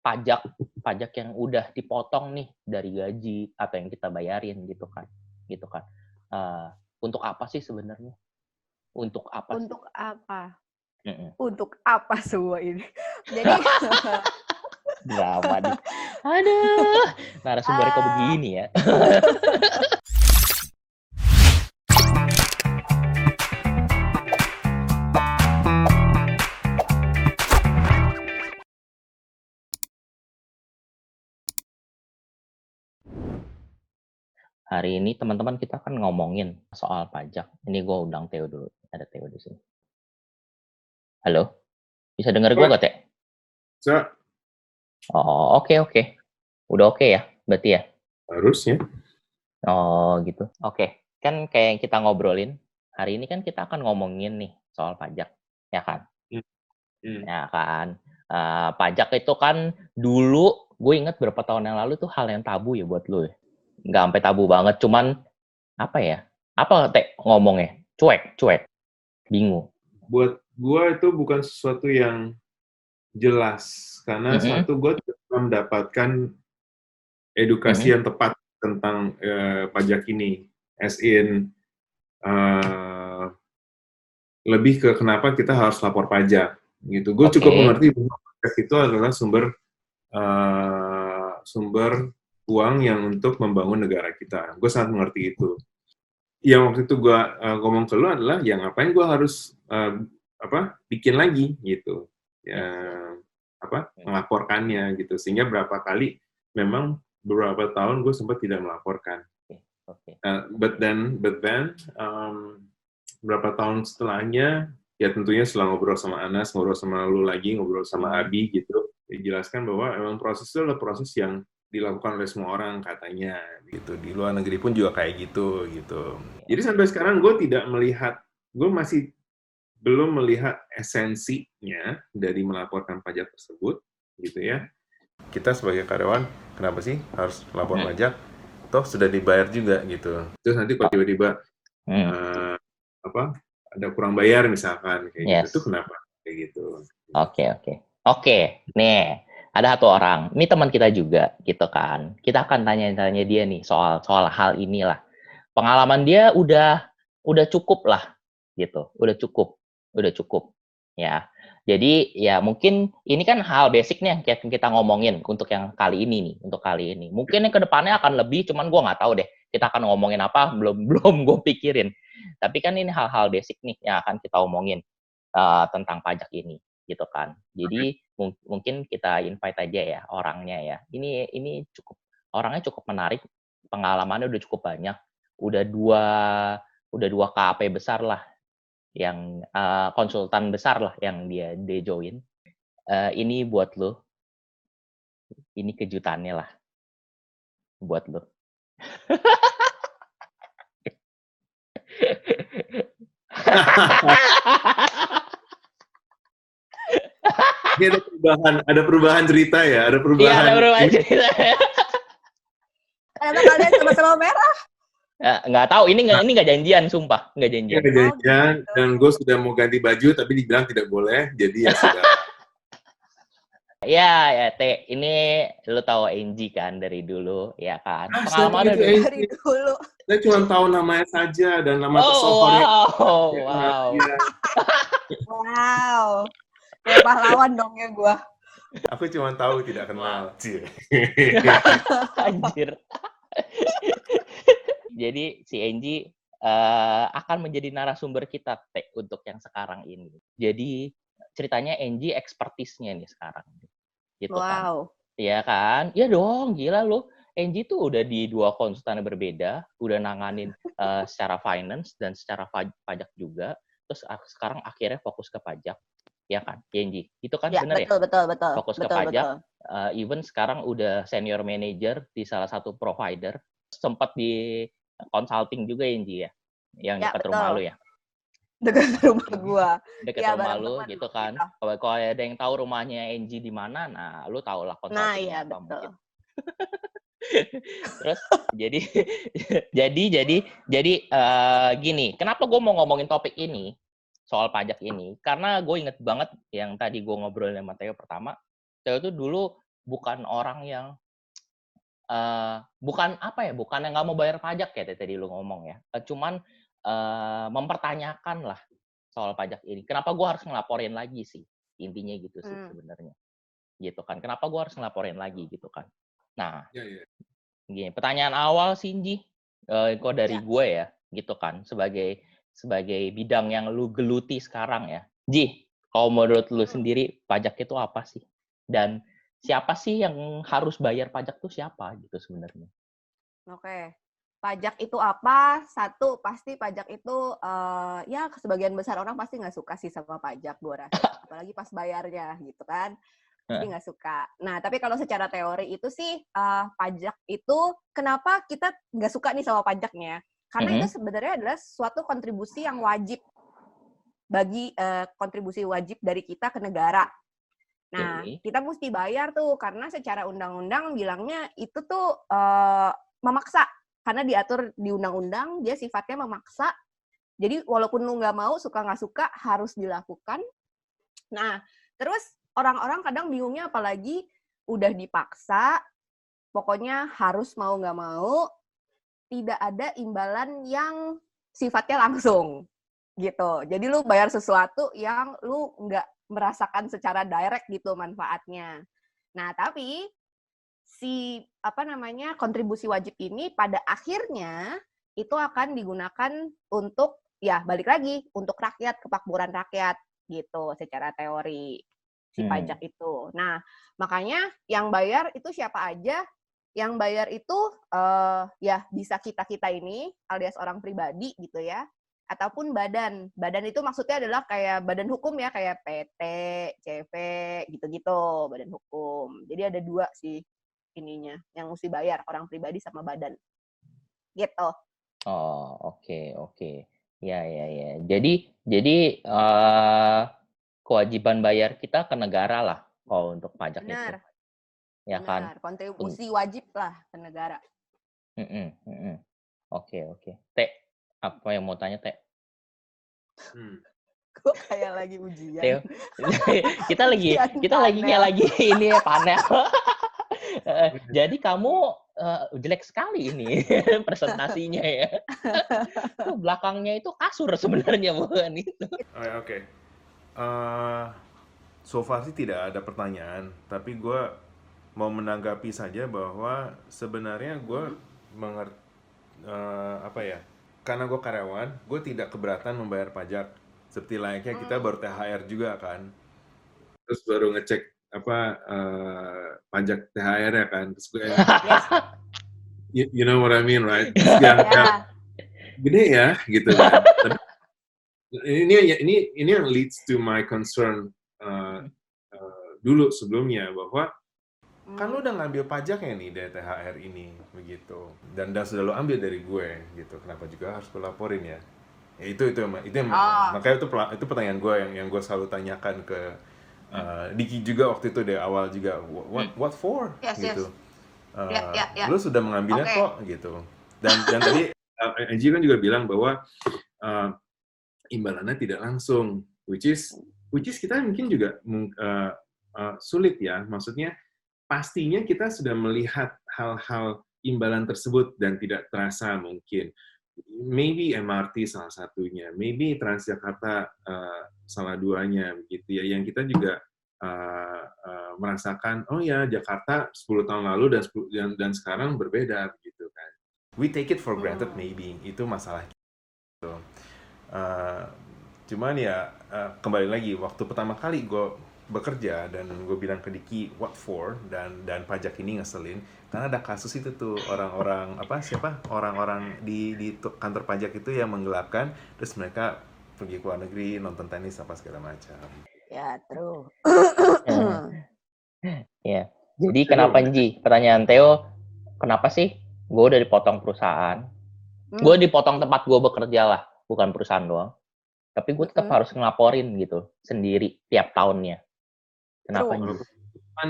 pajak pajak yang udah dipotong nih dari gaji atau yang kita bayarin gitu kan. Eee, untuk apa sih sebenarnya? Untuk apa sih? Untuk apa? Mhm. Untuk apa semua ini? Jadi Drama nih. Aduh, narasumbernya kok eee, begini ya? Hari ini teman-teman kita kan ngomongin soal pajak. Ini gue undang Theo dulu, ada Theo di sini. Halo, bisa dengar gue Boleh, gak, Teh? bisa. Oh, oke. Udah oke ya, berarti ya? Harusnya. Oh, gitu. Oke, kan kayak yang kita ngobrolin, hari ini kan kita akan ngomongin nih soal pajak, ya kan? Hmm, hmm. Ya kan? Pajak itu kan dulu, gue inget berapa tahun yang lalu tuh hal yang tabu ya buat lu ya? Nggak sampai tabu banget, cuman apa ya? Apa Teh ngomongnya? Cuek, bingung. Buat gua itu bukan sesuatu yang jelas, karena Mhm, satu, gua tidak pernah mendapatkan edukasi mhm, yang tepat tentang pajak ini. As in, eh, lebih ke kenapa kita harus lapor pajak, gitu. Gue cukup oke. mengerti bahwa pajak itu adalah sumber uang yang untuk membangun negara kita. Gue sangat mengerti itu. Yang waktu itu gue ngomong ke lu adalah, ya ngapain gue harus bikin lagi gitu, ya, melaporkannya gitu, sehingga berapa kali memang beberapa tahun gue sempat tidak melaporkan. Oke. But then berapa tahun setelahnya, ya tentunya setelah ngobrol sama Anas, ngobrol sama lu lagi, ngobrol sama Abi gitu, dijelaskan bahwa emang proses itu adalah proses yang dilakukan oleh semua orang katanya gitu. Di luar negeri pun juga kayak gitu. Jadi sampai sekarang gue masih belum melihat esensinya dari melaporkan pajak tersebut gitu ya. Kita sebagai karyawan kenapa sih harus lapor pajak? Toh sudah dibayar juga gitu. Terus nanti kalau tiba-tiba Hmm, ada kurang bayar misalkan kayak gitu, itu yes. kenapa kayak gitu. Oke, nih, ada satu orang, ini teman kita juga, gitu kan. Kita akan tanya-tanya dia nih soal soal hal inilah. Pengalaman dia udah cukup lah, gitu. Udah cukup, ya. Jadi, ya mungkin ini kan hal basic nih yang kita ngomongin untuk yang kali ini nih, untuk kali ini. Mungkin yang ke depannya akan lebih, cuman gue nggak tahu deh, kita akan ngomongin apa, belum belum gue pikirin. Tapi kan ini hal-hal basic nih yang akan kita omongin, tentang pajak ini, gitu kan. Jadi mungkin kita invite aja ya orangnya ya. Ini orangnya cukup menarik, pengalamannya udah cukup banyak, udah dua udah 2 KAP besar lah yang, konsultan besar lah yang dia join. Ini buat lo, ini kejutannya lah buat lo. Ini ada perubahan cerita ya, ada Iya, ada perubahan perubahan ini. cerita. kenapa kalian sama-sama merah? Nggak tahu, ini nggak janjian, sumpah, nggak janjian. Kejadian gitu. dan gue sudah mau ganti baju tapi dibilang tidak boleh, jadi ya sudah. Ya, Teh, ini lu tahu Angie kan dari dulu, ya kan? Saya Pengalamannya begitu udah Dari dulu. saya cuma tahu namanya saja dan nama Oh, pesohornya. wow. Ya, Wow. Kayak pahlawan dong ya gua. aku cuma tahu tidak kenal. Anjir. Jadi si Angie akan menjadi narasumber kita, Teh, untuk yang sekarang ini. Jadi ceritanya Angie expertise-nya nih sekarang, gitu kan. Wow. Iya kan? Iya dong, gila lu. Angie tuh udah di 2 konsultan yang berbeda, udah nanganin, secara finance dan secara pajak juga, terus sekarang akhirnya fokus ke pajak, ya kan, Angie? Itu kan, Ya, bener ya? betul. Fokus ke Betul, pajak, betul. even sekarang udah senior manager di salah satu provider, sempat di consulting juga Angie ya? Yang Ya, dekat rumah lu betul. ya? Dekat rumah gua. Deket Ya, rumah bareng lu teman gitu kan. kita. Kalau ada yang tahu rumahnya Angie di mana, nah lu tau lah Nah, consultingnya iya apa betul. mungkin. Terus jadi gini, kenapa gue mau ngomongin topik ini, soal pajak ini, karena gue inget banget yang tadi gue ngobrol sama Theo pertama, Theo tuh dulu bukan orang yang bukan apa ya, bukan yang nggak mau bayar pajak ya tadi lu ngomong ya. Cuman mempertanyakan lah soal pajak ini. Kenapa gue harus ngelaporin lagi sih? Intinya gitu sih sebenarnya. Gitu kan. Kenapa gue harus ngelaporin lagi gitu kan. Nah, gini, pertanyaan awal Sinji, kok dari gue ya, gitu kan, sebagai bidang yang lu geluti sekarang ya. Ji, kalau menurut lu sendiri pajak itu apa sih? Dan siapa sih yang harus bayar pajak tuh siapa gitu sebenarnya? Oke. Pajak itu apa? Satu, pasti pajak itu, ya sebagian besar orang pasti nggak suka sih sama pajak, gue rasa. Apalagi pas bayarnya, gitu kan. Pasti nggak suka. Nah, tapi kalau secara teori itu sih, pajak itu, kenapa kita nggak suka nih sama pajaknya? Karena itu sebenarnya adalah suatu kontribusi yang wajib. Kontribusi wajib dari kita ke negara. Nah, kita mesti bayar tuh, karena secara undang-undang bilangnya itu tuh memaksa. Karena diatur di undang-undang, dia sifatnya memaksa. Jadi, walaupun lu nggak mau, suka nggak suka, harus dilakukan. Nah, terus orang-orang kadang bingungnya apalagi udah dipaksa, pokoknya harus mau nggak mau, tidak ada imbalan yang sifatnya langsung. Gitu. Jadi, lu bayar sesuatu yang lu nggak merasakan secara direct gitu manfaatnya. Nah, tapi kontribusi wajib ini pada akhirnya itu akan digunakan untuk balik lagi untuk rakyat, kemakmuran rakyat gitu secara teori si pajak itu. Nah, makanya yang bayar itu siapa aja? Yang bayar itu bisa kita ini alias orang pribadi gitu ya. Ataupun badan. Badan itu maksudnya adalah kayak badan hukum ya, kayak PT, CV, gitu-gitu, badan hukum. Jadi ada 2 sih ininya, yang mesti bayar, orang pribadi sama badan. Gitu. Oh, oke. Ya. Jadi kewajiban bayar kita ke negara lah kalau untuk pajak itu. Ya kan? Benar, kontribusi wajib lah ke negara. Oke. Teh, apa yang mau tanya, Teh? Gue kayak lagi ujian. Teo, kita lagi ini ya panel. Jadi kamu jelek sekali ini presentasinya ya. Tuh belakangnya itu kasur sebenarnya bukan itu. Oke. So far sih tidak ada pertanyaan, tapi gue mau menanggapi saja bahwa sebenarnya gue karena gue karyawan, gue tidak keberatan membayar pajak. Seperti layaknya kita baru THR juga kan. Terus baru ngecek pajak THR ya kan. Terus gue you know what I mean, right? Yang gede ya gitu kan. Ini yang leads to my concern dulu sebelumnya, bahwa kan lu udah ngambil pajaknya nih dari THR ini begitu, dan sudah lu ambil dari gue gitu, kenapa juga harus lu laporin ya? Ya itu makanya itu pertanyaan gue yang gue selalu tanyakan ke Diki juga waktu itu dari awal juga, what for gitu. Lu sudah mengambilnya kok gitu. Dan tadi Angie kan juga bilang bahwa imbalannya tidak langsung, which is kita mungkin juga sulit ya, maksudnya pastinya kita sudah melihat hal-hal imbalan tersebut dan tidak terasa mungkin. Maybe MRT salah satunya, maybe Transjakarta salah duanya begitu ya, yang kita juga merasakan, oh ya Jakarta 10 tahun lalu dan sekarang berbeda gitu kan. We take it for granted maybe, itu masalah gitu. Cuman ya kembali lagi, waktu pertama kali gue bekerja dan gue bilang ke Diki what for, dan pajak ini ngeselin karena ada kasus itu tuh orang-orang di kantor pajak itu yang menggelapkan, terus mereka pergi ke luar negeri nonton tenis apa segala macam. Ya, true. Ya. Jadi kenapa Ji? Pertanyaan Theo, kenapa sih gue udah dipotong perusahaan? Gue dipotong tempat gue bekerja lah, bukan perusahaan doang. Tapi gue tetap harus ngelaporin gitu sendiri tiap tahunnya. Kenapa Ji?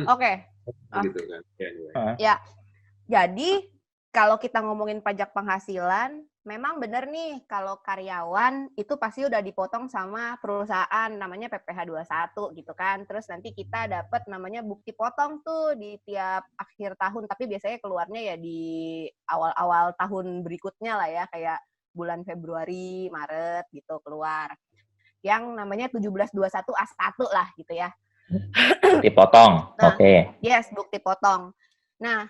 Oke. Gitu kan. Ya. Jadi kalau kita ngomongin pajak penghasilan, memang benar nih kalau karyawan itu pasti udah dipotong sama perusahaan namanya PPh 21 gitu kan. Terus nanti kita dapat namanya bukti potong tuh di tiap akhir tahun, tapi biasanya keluarnya ya di awal-awal tahun berikutnya lah ya, kayak bulan Februari, Maret gitu keluar. Yang namanya 1721 A1 lah gitu ya. Dipotong. Nah, Oke. yes, bukti potong. Nah,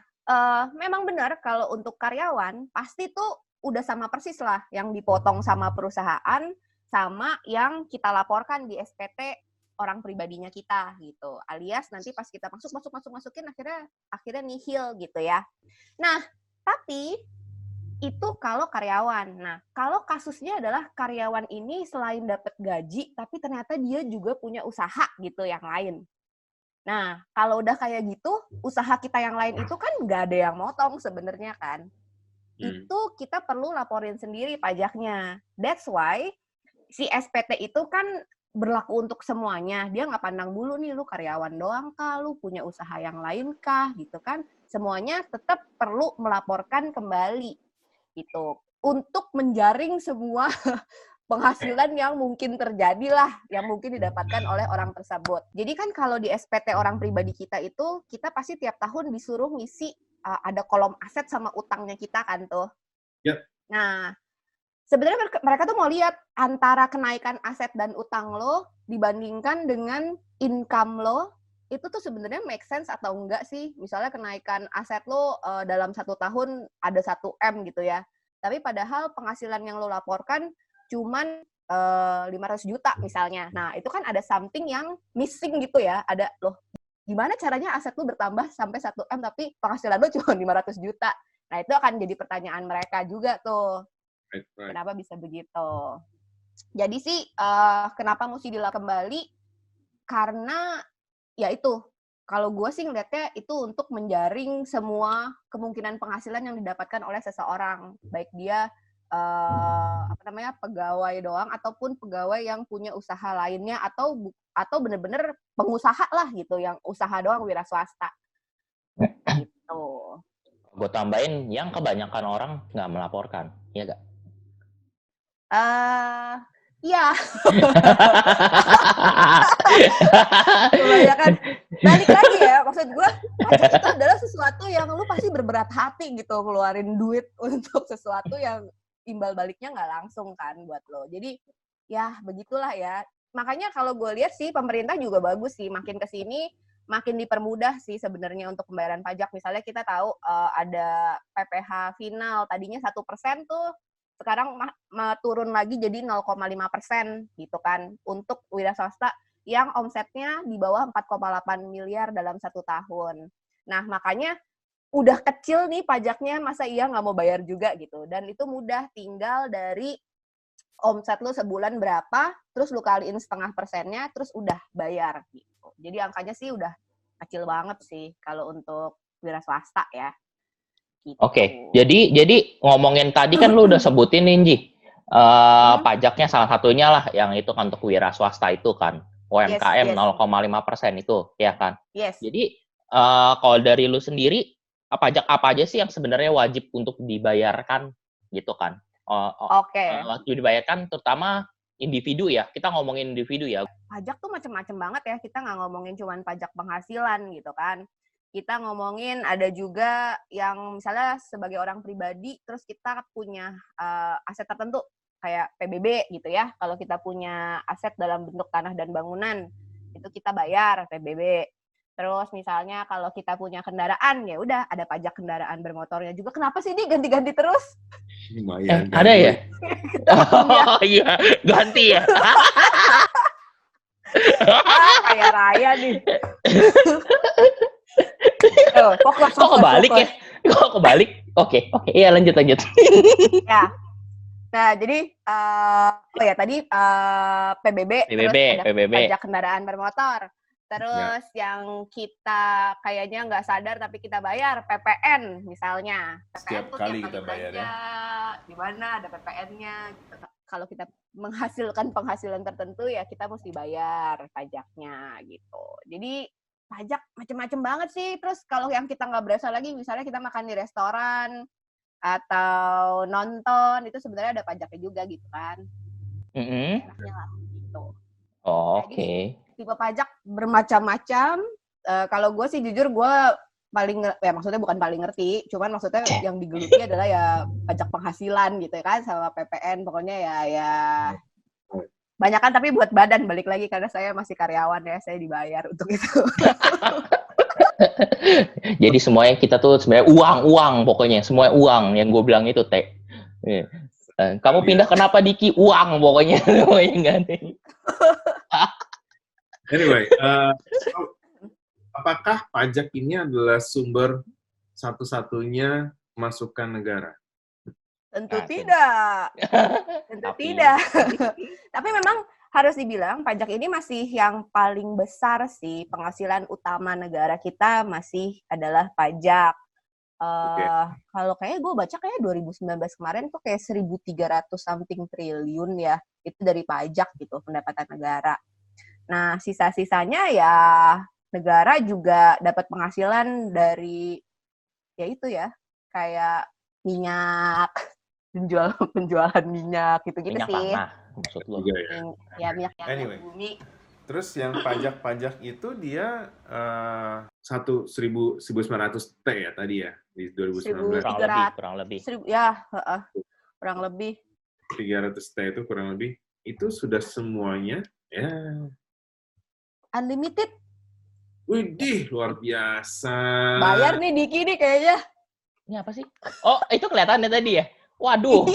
memang benar kalau untuk karyawan pasti tuh udah sama persis lah yang dipotong sama perusahaan sama yang kita laporkan di SPT orang pribadinya kita gitu. Alias nanti pas kita masukin akhirnya nihil gitu ya. Nah, tapi itu kalau karyawan. Nah, kalau kasusnya adalah karyawan ini selain dapat gaji tapi ternyata dia juga punya usaha gitu yang lain. Nah, kalau udah kayak gitu, usaha kita yang lain itu kan nggak ada yang motong sebenarnya kan. Itu kita perlu laporin sendiri pajaknya. That's why si SPT itu kan berlaku untuk semuanya. Dia nggak pandang dulu nih, lu karyawan doang kah, lu punya usaha yang lain kah, gitu kan. Semuanya tetap perlu melaporkan kembali, gitu. Untuk menjaring semua penghasilan yang mungkin terjadi lah, yang mungkin didapatkan oleh orang tersebut. Jadi kan kalau di SPT orang pribadi kita itu, kita pasti tiap tahun disuruh ngisi ada kolom aset sama utangnya kita kan tuh. Yep. Nah, sebenarnya mereka tuh mau lihat antara kenaikan aset dan utang lo dibandingkan dengan income lo, itu tuh sebenarnya make sense atau enggak sih? Misalnya kenaikan aset lo dalam 1 tahun ada 1 M gitu ya. Tapi padahal penghasilan yang lo laporkan cuman 500 juta misalnya. Nah, itu kan ada something yang missing gitu ya. Ada loh, gimana caranya aset lu bertambah sampai 1 M tapi penghasilan lu cuma 500 juta. Nah, itu akan jadi pertanyaan mereka juga tuh. Right. Kenapa bisa begitu? Jadi sih, kenapa mesti dilakukan kembali? Karena, ya itu, kalau gue sih ngeliatnya itu untuk menjaring semua kemungkinan penghasilan yang didapatkan oleh seseorang. Baik dia pegawai doang ataupun pegawai yang punya usaha lainnya atau benar-benar pengusaha lah gitu yang usaha doang wira swasta gitu. Gue tambahin yang kebanyakan orang nggak melaporkan, ya nggak? Iya. Kebanyakan balik lagi ya, maksud gue pajak itu adalah sesuatu yang lu pasti berberat hati gitu keluarin duit untuk sesuatu yang imbal baliknya nggak langsung kan buat lo. Jadi ya begitulah ya. Makanya kalau gue lihat sih pemerintah juga bagus sih, makin kesini makin dipermudah sih sebenarnya untuk pembayaran pajak. Misalnya kita tahu ada PPh final tadinya 1% tuh sekarang turun lagi jadi 0,5% gitu kan untuk wira swasta yang omsetnya di bawah 4,8 miliar dalam 1 tahun. Nah makanya udah kecil nih pajaknya, masa iya nggak mau bayar juga gitu. Dan itu mudah, tinggal dari omset lu sebulan berapa, terus lu kaliin 0,5%-nya, terus udah bayar gitu. Jadi angkanya sih udah kecil banget sih kalau untuk wira swasta ya. Gitu. Oke, jadi ngomongin tadi kan lu udah sebutin nih, Nji. Pajaknya salah satunya lah yang itu kan untuk wira swasta itu kan. UMKM yes. 0,5% itu, ya kan? Yes. Jadi kalau dari lu sendiri, pajak apa aja sih yang sebenarnya wajib untuk dibayarkan gitu kan? Oke. Wajib dibayarkan terutama individu ya. Kita ngomongin individu ya. Pajak tuh macam-macam banget ya. Kita nggak ngomongin cuma pajak penghasilan gitu kan. Kita ngomongin ada juga yang misalnya sebagai orang pribadi, terus kita punya aset tertentu kayak PBB gitu ya. Kalau kita punya aset dalam bentuk tanah dan bangunan, itu kita bayar PBB. Terus misalnya kalau kita punya kendaraan, ya udah ada pajak kendaraan bermotornya juga. Kenapa sih ini ganti-ganti terus? Lumayan. Ada ya? Oh iya, ganti ya. Kayak raya nih. Fokus. Kok kebalik ya? Kok kebalik? Oke. Iya lanjut. Ya. Nah, jadi tadi PBB, terus ada pajak kendaraan bermotor. Terus yang kita kayaknya nggak sadar tapi kita bayar PPN misalnya. Setiap kali kita bayar ya. Di mana ada PPN-nya. Gitu. Kalau kita menghasilkan penghasilan tertentu ya kita mesti bayar pajaknya gitu. Jadi pajak macam-macam banget sih. Terus kalau yang kita nggak berasa lagi, misalnya kita makan di restoran, atau nonton, itu sebenarnya ada pajaknya juga gitu kan. Enaknya lah gitu. Oke. Tipe pajak bermacam-macam. Kalau gue sih jujur gue maksudnya bukan paling ngerti, cuman maksudnya yang digeluti adalah ya pajak penghasilan gitu kan, sama PPN, pokoknya ya banyak kan, tapi buat badan, balik lagi karena saya masih karyawan ya, saya dibayar untuk itu. Jadi semuanya kita tuh sebenarnya uang pokoknya, semua uang yang gue bilang itu Teh. Kamu pindah kenapa Diki? Uang pokoknya. Anyway, apakah pajak ini adalah sumber satu-satunya masukan negara? Tentu tidak. Tentu tidak. Tapi memang harus dibilang pajak ini masih yang paling besar sih, penghasilan utama negara kita masih adalah pajak. Kalau kayaknya gue baca kayak 2019 kemarin tuh kayak 1.300 something triliun ya, itu dari pajak gitu, pendapatan negara. Nah, sisa-sisanya ya negara juga dapat penghasilan dari ya itu ya, kayak minyak, penjualan minyak gitu-gitu minyak sih. Tanah, maksud lo. Ya minyak yang Anyway. bumi. Terus yang pajak-pajak itu dia 1.900 T ya tadi ya di 2019. Kurang lebih. Kurang lebih. 300 T itu kurang lebih. Itu sudah semuanya ya. Unlimited. Widih, luar biasa. Bayar nih Diki nih kayaknya. Ini apa sih? Oh, itu kelihatannya tadi ya? Waduh.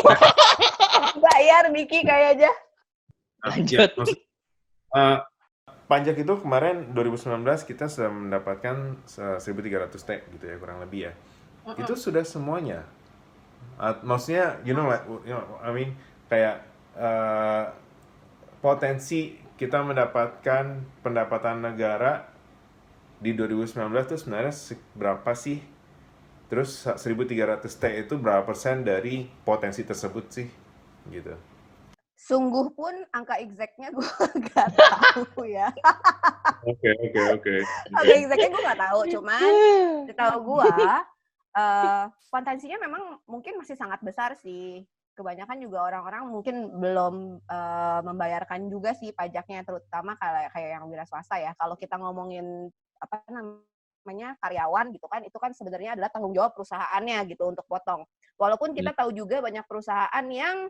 Bayar Diki kayaknya. Lanjut. Ya, pajak itu kemarin 2019 kita sudah mendapatkan 1.300 T gitu ya, kurang lebih ya. Itu sudah semuanya. Maksudnya, I mean, kayak potensi kita mendapatkan pendapatan negara di 2019 itu sebenarnya berapa sih? Terus 1.300 T itu berapa persen dari potensi tersebut sih? Gitu. Sungguh pun angka exactnya gue nggak tahu ya. Oke. Angka exactnya gue nggak tahu, cuman setahu gue potensinya memang mungkin masih sangat besar sih. Kebanyakan juga orang-orang mungkin belum membayarkan juga sih pajaknya, terutama kayak yang wira swasta ya. Kalau kita ngomongin apa namanya karyawan gitu kan, itu kan sebenarnya adalah tanggung jawab perusahaannya gitu untuk potong. Walaupun kita tahu juga banyak perusahaan yang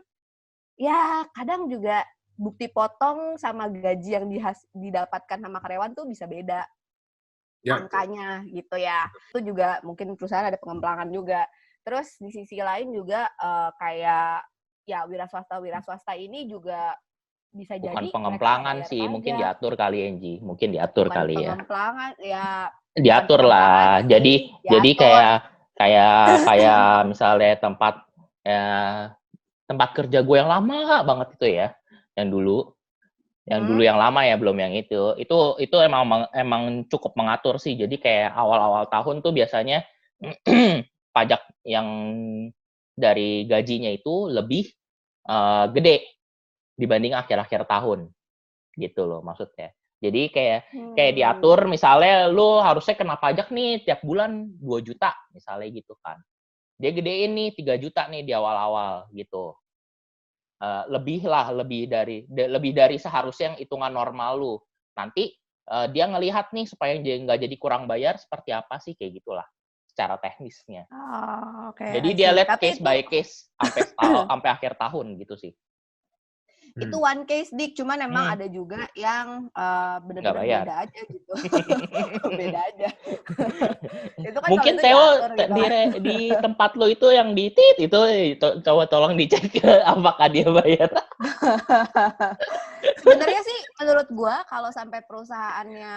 ya kadang juga bukti potong sama gaji yang didapatkan sama karyawan tuh bisa beda angkanya gitu ya. Itu juga mungkin perusahaan ada pengembangan juga. Terus di sisi lain juga kayak ya wira swasta ini juga bisa bukan jadi pengemplangan sih, pajak. Mungkin diatur kali Enji, mungkin diatur bukan kali ya. Pengemplangan ya diatur lah. Jadi kayak misalnya tempat kerja gue yang lama banget itu ya, yang dulu yang lama ya, belum yang itu emang cukup mengatur sih. Jadi kayak awal-awal tahun tuh biasanya pajak yang dari gajinya itu lebih gede dibanding akhir-akhir tahun gitu loh maksudnya. Jadi kayak diatur, misalnya lu harusnya kena pajak nih tiap bulan 2 juta misalnya gitu kan. Dia gedein nih 3 juta nih di awal-awal gitu. Lebih dari seharusnya yang hitungan normal lu. Nanti dia ngelihat nih supaya nggak jadi kurang bayar seperti apa sih, kayak gitulah secara teknisnya. Jadi dia lihat case by case sampai akhir tahun gitu sih. Itu one case Dik, cuman emang ada juga yang benar-benar beda aja gitu. Beda aja. Itu kan mungkin Theo di tempat lo itu yang di itu coba tolong dicek apakah dia bayar. Sebenarnya sih menurut gua kalau sampai perusahaannya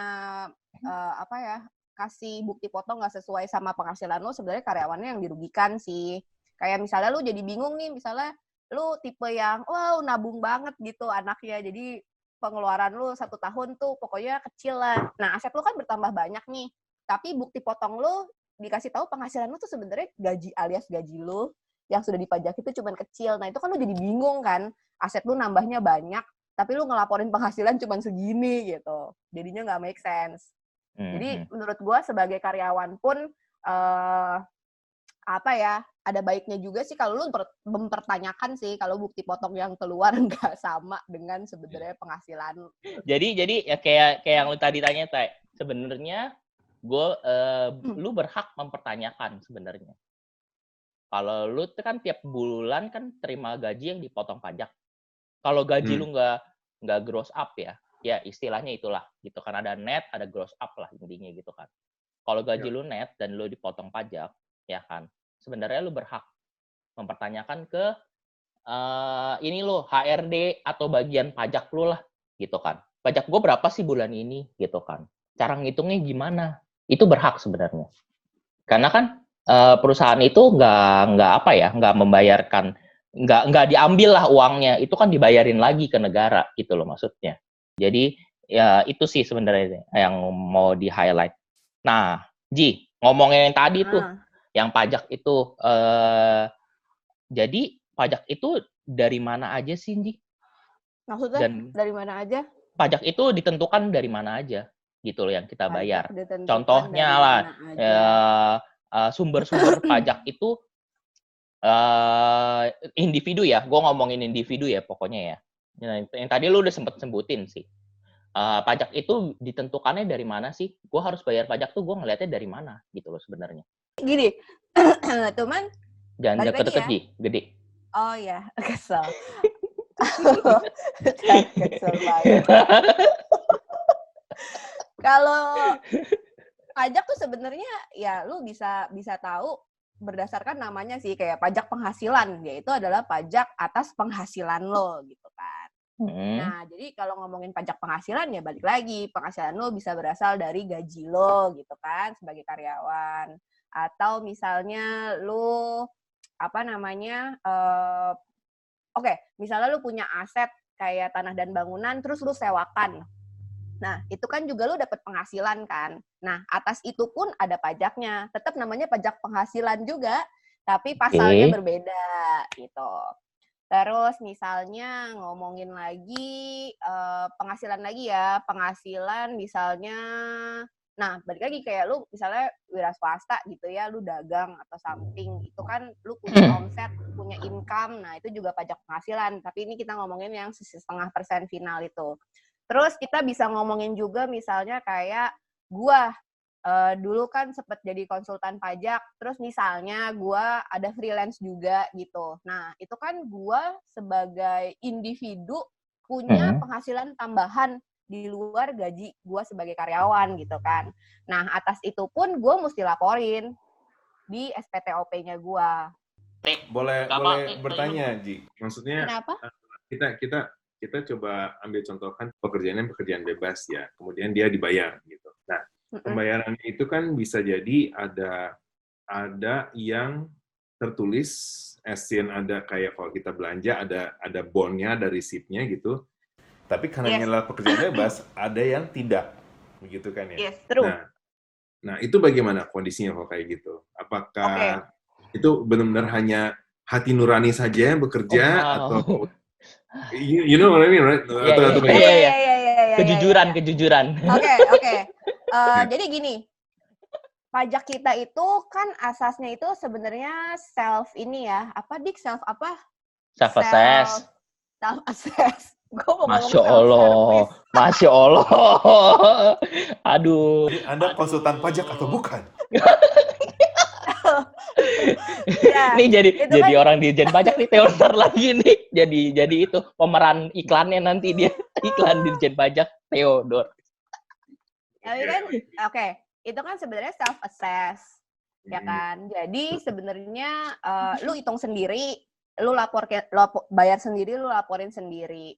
kasih bukti potong nggak sesuai sama penghasilan lo, sebenarnya karyawannya yang dirugikan sih. Kayak misalnya lo jadi bingung nih, misalnya lu tipe yang nabung banget gitu anaknya, jadi pengeluaran lu 1 tahun tuh pokoknya kecil lah. Nah, aset lu kan bertambah banyak nih, tapi bukti potong lu dikasih tahu penghasilan lu tuh sebenarnya gaji lu yang sudah dipajak itu cuma kecil. Nah, itu kan lu jadi bingung kan, aset lu nambahnya banyak tapi lu ngelaporin penghasilan cuma segini gitu, jadinya nggak make sense. Jadi menurut gua sebagai karyawan pun apa ya, ada baiknya juga sih kalau lu mempertanyakan sih kalau bukti potong yang keluar nggak sama dengan sebenarnya penghasilan. Jadi ya kayak yang lu tadi tanya, Tay. Sebenarnya lu berhak mempertanyakan sebenarnya. Kalau lu kan tiap bulan kan terima gaji yang dipotong pajak. Kalau gaji lu nggak gross up ya istilahnya itulah gitu kan, ada net, ada gross up lah intinya gitu kan. Kalau gaji lu net dan lu dipotong pajak, ya kan, sebenarnya lu berhak mempertanyakan ke ini lo HRD atau bagian pajak lu lah gitu kan. Pajak gue berapa sih bulan ini gitu kan. Cara ngitungnya gimana? Itu berhak sebenarnya. Karena kan perusahaan itu nggak membayarkan, nggak diambil lah uangnya, itu kan dibayarin lagi ke negara gitu loh maksudnya. Jadi ya itu sih sebenarnya yang mau di highlight. Nah, Ji, ngomongin yang tadi tuh, yang pajak itu, jadi pajak itu dari mana aja sih, Ji? Maksudnya dari mana aja? Pajak itu ditentukan dari mana aja gitu loh yang kita bayar. Pajak Contohnya lah, sumber-sumber pajak itu individu ya, gue ngomongin individu ya pokoknya ya. Yang tadi lu udah sempet sebutin sih. Pajak itu ditentukannya dari mana sih? Gue harus bayar pajak tuh gue ngeliatnya dari mana gitu loh sebenarnya. Gini, teman. Jangan deket-deket ya? Gede. Oh ya, kesel. Kesel banget. Kalau pajak tuh sebenarnya ya lu bisa tahu berdasarkan namanya sih, kayak pajak penghasilan, yaitu adalah pajak atas penghasilan lo gitu kan. Nah, jadi kalau ngomongin pajak penghasilan ya balik lagi, penghasilan lo bisa berasal dari gaji lo gitu kan sebagai karyawan, atau misalnya lo misalnya lu punya aset kayak tanah dan bangunan terus lu sewakan. Nah, itu kan juga lu dapat penghasilan kan. Nah, atas itu pun ada pajaknya. Tetap namanya pajak penghasilan juga, tapi pasalnya berbeda gitu. Terus misalnya ngomongin lagi penghasilan lagi ya, penghasilan misalnya, nah balik lagi kayak lu misalnya wira swasta gitu ya, lu dagang atau something, itu kan lu punya omset, punya income, nah itu juga pajak penghasilan. Tapi ini kita ngomongin yang 0,5% final itu. Terus kita bisa ngomongin juga misalnya kayak gua dulu kan sempat jadi konsultan pajak, terus misalnya gue ada freelance juga gitu. Nah, itu kan gue sebagai individu punya penghasilan tambahan di luar gaji gue sebagai karyawan gitu kan. Nah, atas itu pun gue mesti laporin di SPTOP-nya gue. Boleh bertanya, Ji? Maksudnya kenapa? Kita coba ambil contohkan pekerjaannya pekerjaan bebas ya, kemudian dia dibayar gitu. Nah, pembayarannya itu kan bisa jadi ada yang tertulis, asin, ada kayak kalau kita belanja ada bondnya, ada resipnya gitu. Tapi karena ini adalah pekerjaan bebas, ada yang tidak, begitu kan ya? Yes, true. Nah itu bagaimana kondisinya kalau kayak gitu? Apakah itu benar-benar hanya hati nurani saja yang bekerja atau you know what I mean, right? Iya. Kejujuran. Oke. Jadi gini, pajak kita itu kan asasnya itu sebenarnya self assess. Masya Allah. Aduh. Jadi Anda konsultan pajak atau bukan? Nih jadi orang dirjen pajak nih, Theodor lagi nih. Jadi itu pemeran iklannya nanti, dia iklan dirjen pajak Theodor. Tapi kan itu kan sebenarnya self assess ya kan. Jadi sebenarnya lu hitung sendiri, lu bayar sendiri, lu laporin sendiri.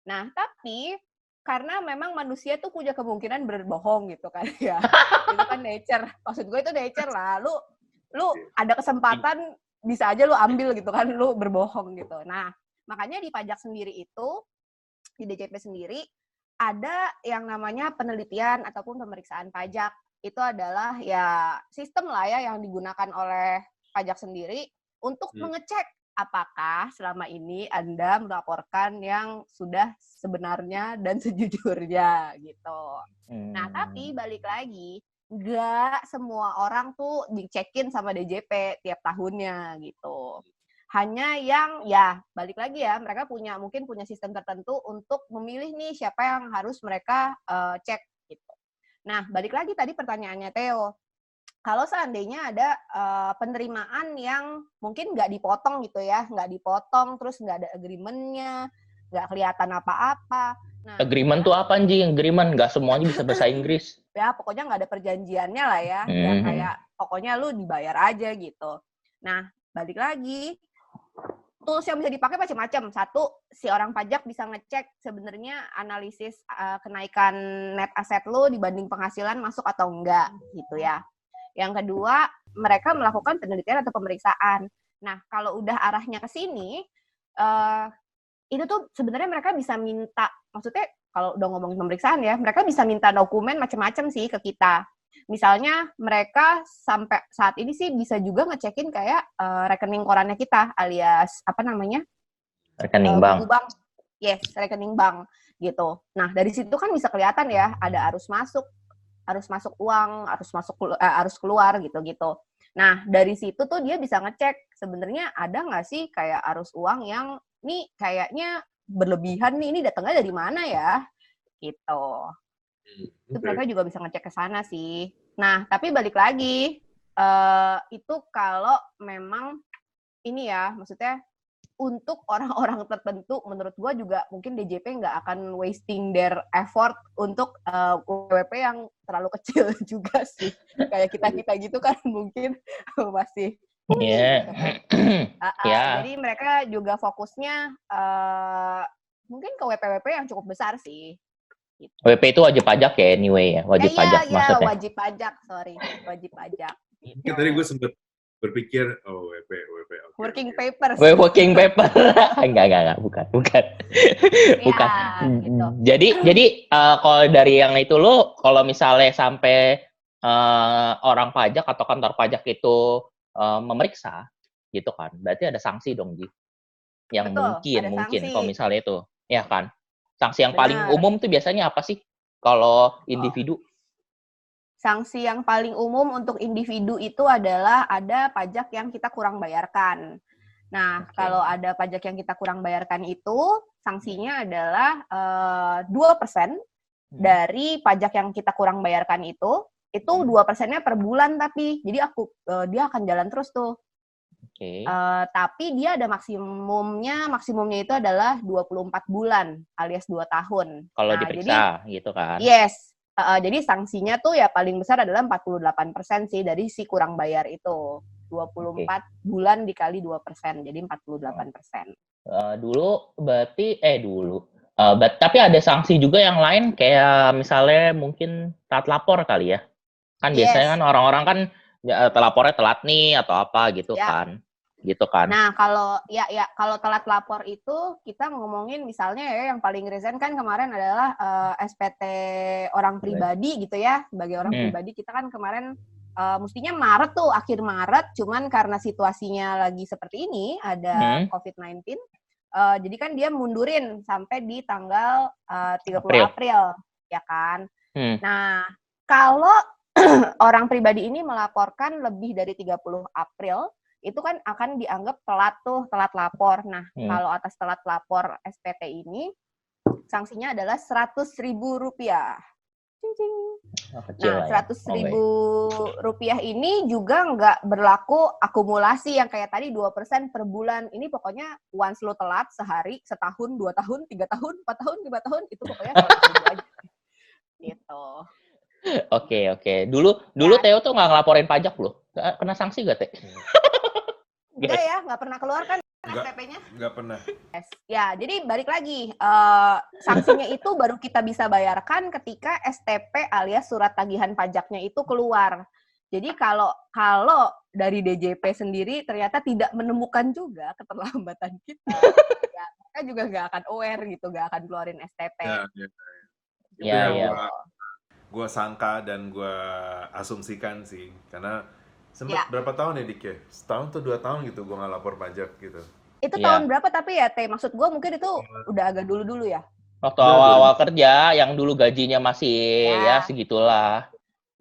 Nah, tapi karena memang manusia tuh punya kemungkinan berbohong gitu kan ya. Itu kan nature. Maksud gue itu nature lah. Lu ada kesempatan bisa aja lu ambil gitu kan, lu berbohong gitu. Nah, makanya di pajak sendiri itu, di DJP sendiri, ada yang namanya penelitian ataupun pemeriksaan pajak. Itu adalah ya sistem lah ya yang digunakan oleh pajak sendiri untuk mengecek apakah selama ini Anda melaporkan yang sudah sebenarnya dan sejujurnya gitu. Nah, tapi balik lagi, nggak semua orang tuh dicekin sama DJP tiap tahunnya gitu. Hanya yang ya balik lagi ya, mereka mungkin punya sistem tertentu untuk memilih nih siapa yang harus mereka cek gitu. Nah, balik lagi tadi pertanyaannya Theo. Kalau seandainya ada penerimaan yang mungkin nggak dipotong gitu ya, nggak dipotong, terus nggak ada agreement-nya, nggak kelihatan apa-apa. Nah, agreement tuh apa anjing? Agreement nggak semuanya bisa bahasa Inggris. Ya pokoknya nggak ada perjanjiannya lah ya, ya kayak pokoknya lu dibayar aja gitu. Nah, balik lagi, tools yang bisa dipakai macam-macam. Satu, si orang pajak bisa ngecek sebenarnya analisis kenaikan net asset lu dibanding penghasilan masuk atau enggak gitu ya. Yang kedua, mereka melakukan penelitian atau pemeriksaan. Nah, kalau udah arahnya ke sini, itu tuh sebenarnya mereka bisa minta, maksudnya kalau udah ngomongin pemeriksaan ya, mereka bisa minta dokumen macam-macam sih ke kita. Misalnya mereka sampai saat ini sih bisa juga ngecekin kayak rekening korannya kita, alias apa namanya? Rekening bank. Yes, rekening bank gitu. Nah, dari situ kan bisa kelihatan ya, ada arus masuk uang, arus keluar gitu-gitu. Nah, dari situ tuh dia bisa ngecek sebenarnya ada nggak sih kayak arus uang yang nih kayaknya berlebihan nih, ini datangnya dari mana ya? Gitu. Itu mereka juga bisa ngecek ke sana sih. Nah, tapi balik lagi, itu kalau memang ini ya, maksudnya untuk orang-orang tertentu, menurut gue juga mungkin DJP nggak akan wasting their effort untuk WP yang terlalu kecil juga sih. Kayak kita-kita gitu kan mungkin masih Iya. Jadi mereka juga fokusnya mungkin ke WP-WP yang cukup besar sih. Gitu. WP itu wajib pajak ya anyway ya, wajib pajak maksudnya. Iya, wajib pajak, wajib pajak. Tadi gue sempat berpikir, WP. Working paper. Working paper. Enggak, bukan. Bukan. Gitu. Jadi kalau dari yang itu lo, kalau misalnya sampai orang pajak atau kantor pajak itu memeriksa, gitu kan, berarti ada sanksi dong, Ji. Yang betul, mungkin kalau misalnya itu, ya kan. Sanksi yang paling umum tuh biasanya apa sih kalau individu? Sanksi yang paling umum untuk individu itu adalah ada pajak yang kita kurang bayarkan. Nah, kalau ada pajak yang kita kurang bayarkan itu, sanksinya adalah 2% dari pajak yang kita kurang bayarkan itu 2%-nya per bulan tapi. Jadi dia akan jalan terus tuh. Tapi dia ada maksimumnya itu adalah 24 bulan alias 2 tahun. Kalau diperiksa gitu kan. Yes. Jadi sanksinya tuh ya paling besar adalah 48% sih dari si kurang bayar itu. 24 bulan dikali 2%, jadi 48%. Dulu berarti tapi ada sanksi juga yang lain kayak misalnya mungkin telat lapor kali ya. Kan biasanya kan orang-orang kan lapornya telat nih atau apa gitu kan. Gitu kan. Nah, kalau telat lapor itu kita ngomongin misalnya ya yang paling recent kan kemarin adalah SPT orang pribadi gitu ya. Sebagai orang pribadi kita kan kemarin mestinya Maret tuh, akhir Maret, cuman karena situasinya lagi seperti ini, ada COVID-19, jadi kan dia mundurin sampai di tanggal 30 April, ya kan? Nah, kalau orang pribadi ini melaporkan lebih dari 30 April, itu kan akan dianggap telat lapor. Nah, kalau atas telat lapor SPT ini, sanksinya adalah Rp100.000. Cing-cing. Nah, Rp100.000 ini juga nggak berlaku akumulasi yang kayak tadi 2% per bulan. Ini pokoknya once lo telat sehari, setahun, 2 tahun, 3 tahun, 4 tahun, 5 tahun, itu pokoknya 100.000 aja. Gitu. Oke. Dulu Theo tuh nggak ngelaporin pajak loh. Kena sanksi nggak, Teh? Enggak ya, nggak pernah keluar kan SPP-nya? Nggak pernah. Yes. Ya, jadi balik lagi, sanksinya itu baru kita bisa bayarkan ketika STP alias surat tagihan pajaknya itu keluar. Jadi kalau dari DJP sendiri ternyata tidak menemukan juga keterlambatan kita, ya mereka juga nggak akan aware gitu, nggak akan keluarin STP. Iya. Gue sangka dan gue asumsikan sih, karena sempat berapa tahun ya Dik ya? Setahun atau 2 tahun gitu gue nggak lapor pajak gitu. Itu tahun berapa tapi ya, Teh? Maksud gue mungkin itu udah agak dulu-dulu ya? Waktu awal-awal kerja, yang dulu gajinya masih ya segitulah.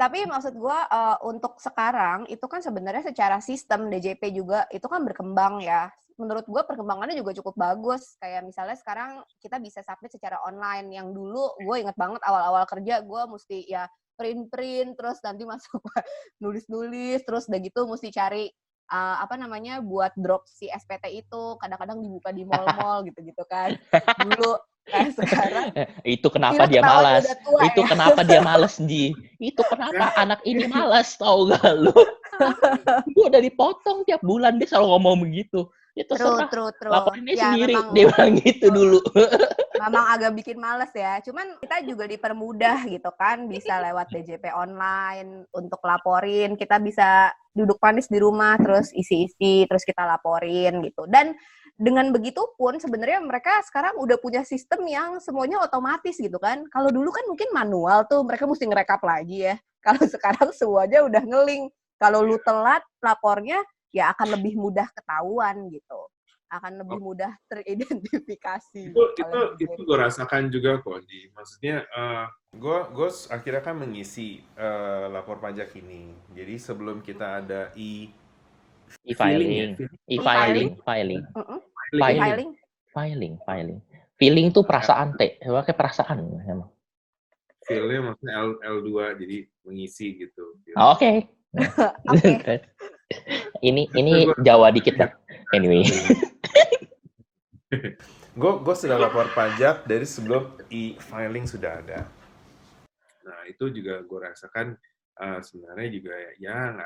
Tapi maksud gue untuk sekarang itu kan sebenarnya secara sistem DJP juga itu kan berkembang ya. Menurut gue perkembangannya juga cukup bagus. Kayak misalnya sekarang kita bisa submit secara online. Yang dulu gue inget banget awal-awal kerja gue mesti ya print terus nanti masuk nulis-nulis terus udah gitu mesti cari buat drop si SPT itu. Kadang-kadang dibuka di mall-mall gitu-gitu kan. Dulu sekarang itu kenapa dia malas? Itu ya? kenapa dia malas, Ji? Itu kenapa anak ini malas, tau gak lu? Gue udah dipotong tiap bulan, dia selalu ngomong begitu. Itu serah, laporinnya ya, sendiri. Memang, dia bilang gitu dulu. Memang agak bikin males ya. Cuman kita juga dipermudah gitu kan. Bisa lewat DJP online untuk laporin. Kita bisa duduk manis di rumah, terus isi-isi, terus kita laporin gitu. Dan dengan begitu pun sebenarnya mereka sekarang udah punya sistem yang semuanya otomatis gitu kan. Kalau dulu kan mungkin manual tuh, mereka mesti ngerekap lagi ya. Kalau sekarang semuanya udah nge-link. Kalau lu telat lapornya, ya akan lebih mudah ketahuan gitu. Akan lebih mudah teridentifikasi. Itu gue rasakan juga kok, Ji. Maksudnya, gue akhirnya kan mengisi lapor pajak ini. Jadi sebelum kita ada e-filing. Filing tuh perasaan pakai perasaan emang. Filenya maksudnya L2 jadi mengisi gitu. Oke. Ini Jawa dikit kan. Anyway. Gue sudah lapor pajak dari sebelum e-filing sudah ada. Nah itu juga gue rasakan sebenarnya juga ya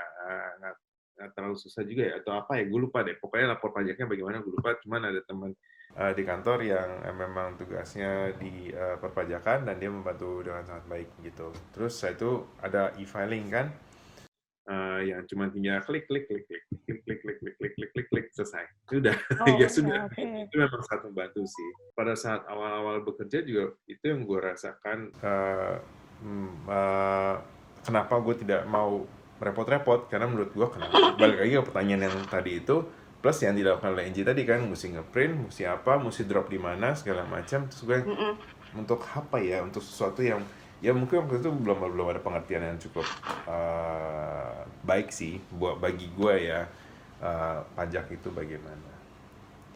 nggak terlalu susah juga ya, atau apa ya, gue lupa deh. Pokoknya lapor pajaknya bagaimana gue lupa, cuman ada teman di kantor yang memang tugasnya di perpajakan dan dia membantu dengan sangat baik gitu. Terus saya itu ada e-filing kan, yang cuma tinggal klik selesai. Sudah, ya sudah. Okay. Itu memang sangat membantu sih. Pada saat awal-awal bekerja juga itu yang gue rasakan. Kenapa gue tidak mau repot-repot, karena menurut gue balik lagi ke pertanyaan yang tadi itu, plus yang dilakukan oleh Angie tadi kan, mesti ngeprint, mesti apa, mesti drop di mana segala macam. Terus gue untuk apa ya, untuk sesuatu yang ya mungkin waktu itu belum ada pengertian yang cukup baik sih bagi gue ya, pajak itu bagaimana.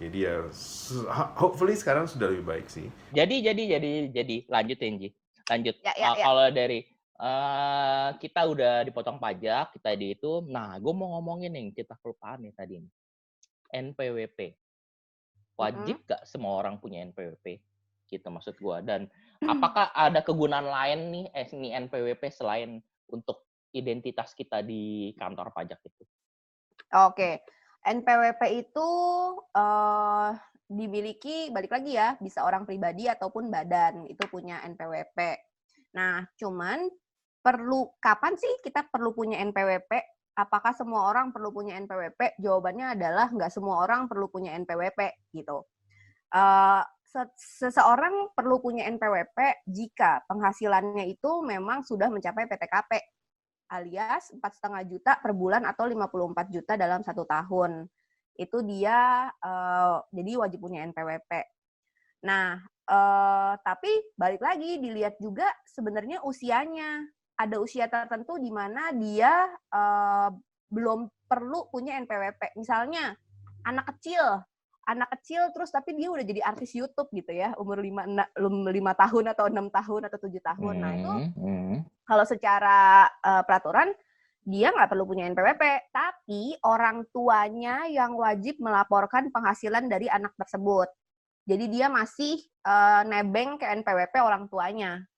Jadi ya hopefully sekarang sudah lebih baik sih. Jadi lanjut Angie. Lanjut. Kalau dari kita udah dipotong pajak, kita di itu. Nah, gue mau ngomongin nih, kita kelupaan nih tadi. NPWP. Wajib gak semua orang punya NPWP? Gitu maksud gue. Dan apakah ada kegunaan lain nih ini NPWP selain untuk identitas kita di kantor pajak itu? Oke. NPWP itu dimiliki, balik lagi ya, bisa orang pribadi ataupun badan itu punya NPWP. Nah, cuman kapan sih kita perlu punya NPWP? Apakah semua orang perlu punya NPWP? Jawabannya adalah nggak semua orang perlu punya NPWP gitu. Seseorang perlu punya NPWP jika penghasilannya itu memang sudah mencapai PTKP, alias 4,5 juta per bulan atau 54 juta dalam 1 tahun. Itu dia jadi wajib punya NPWP. Nah, tapi balik lagi dilihat juga sebenarnya usianya. Ada usia tertentu di mana dia belum perlu punya NPWP. Misalnya anak kecil terus tapi dia udah jadi artis YouTube gitu ya, umur 5 tahun atau 6 tahun atau 7 tahun. Nah, itu kalau secara peraturan dia nggak perlu punya NPWP, tapi orang tuanya yang wajib melaporkan penghasilan dari anak tersebut. Jadi dia masih nebeng ke NPWP orang tuanya.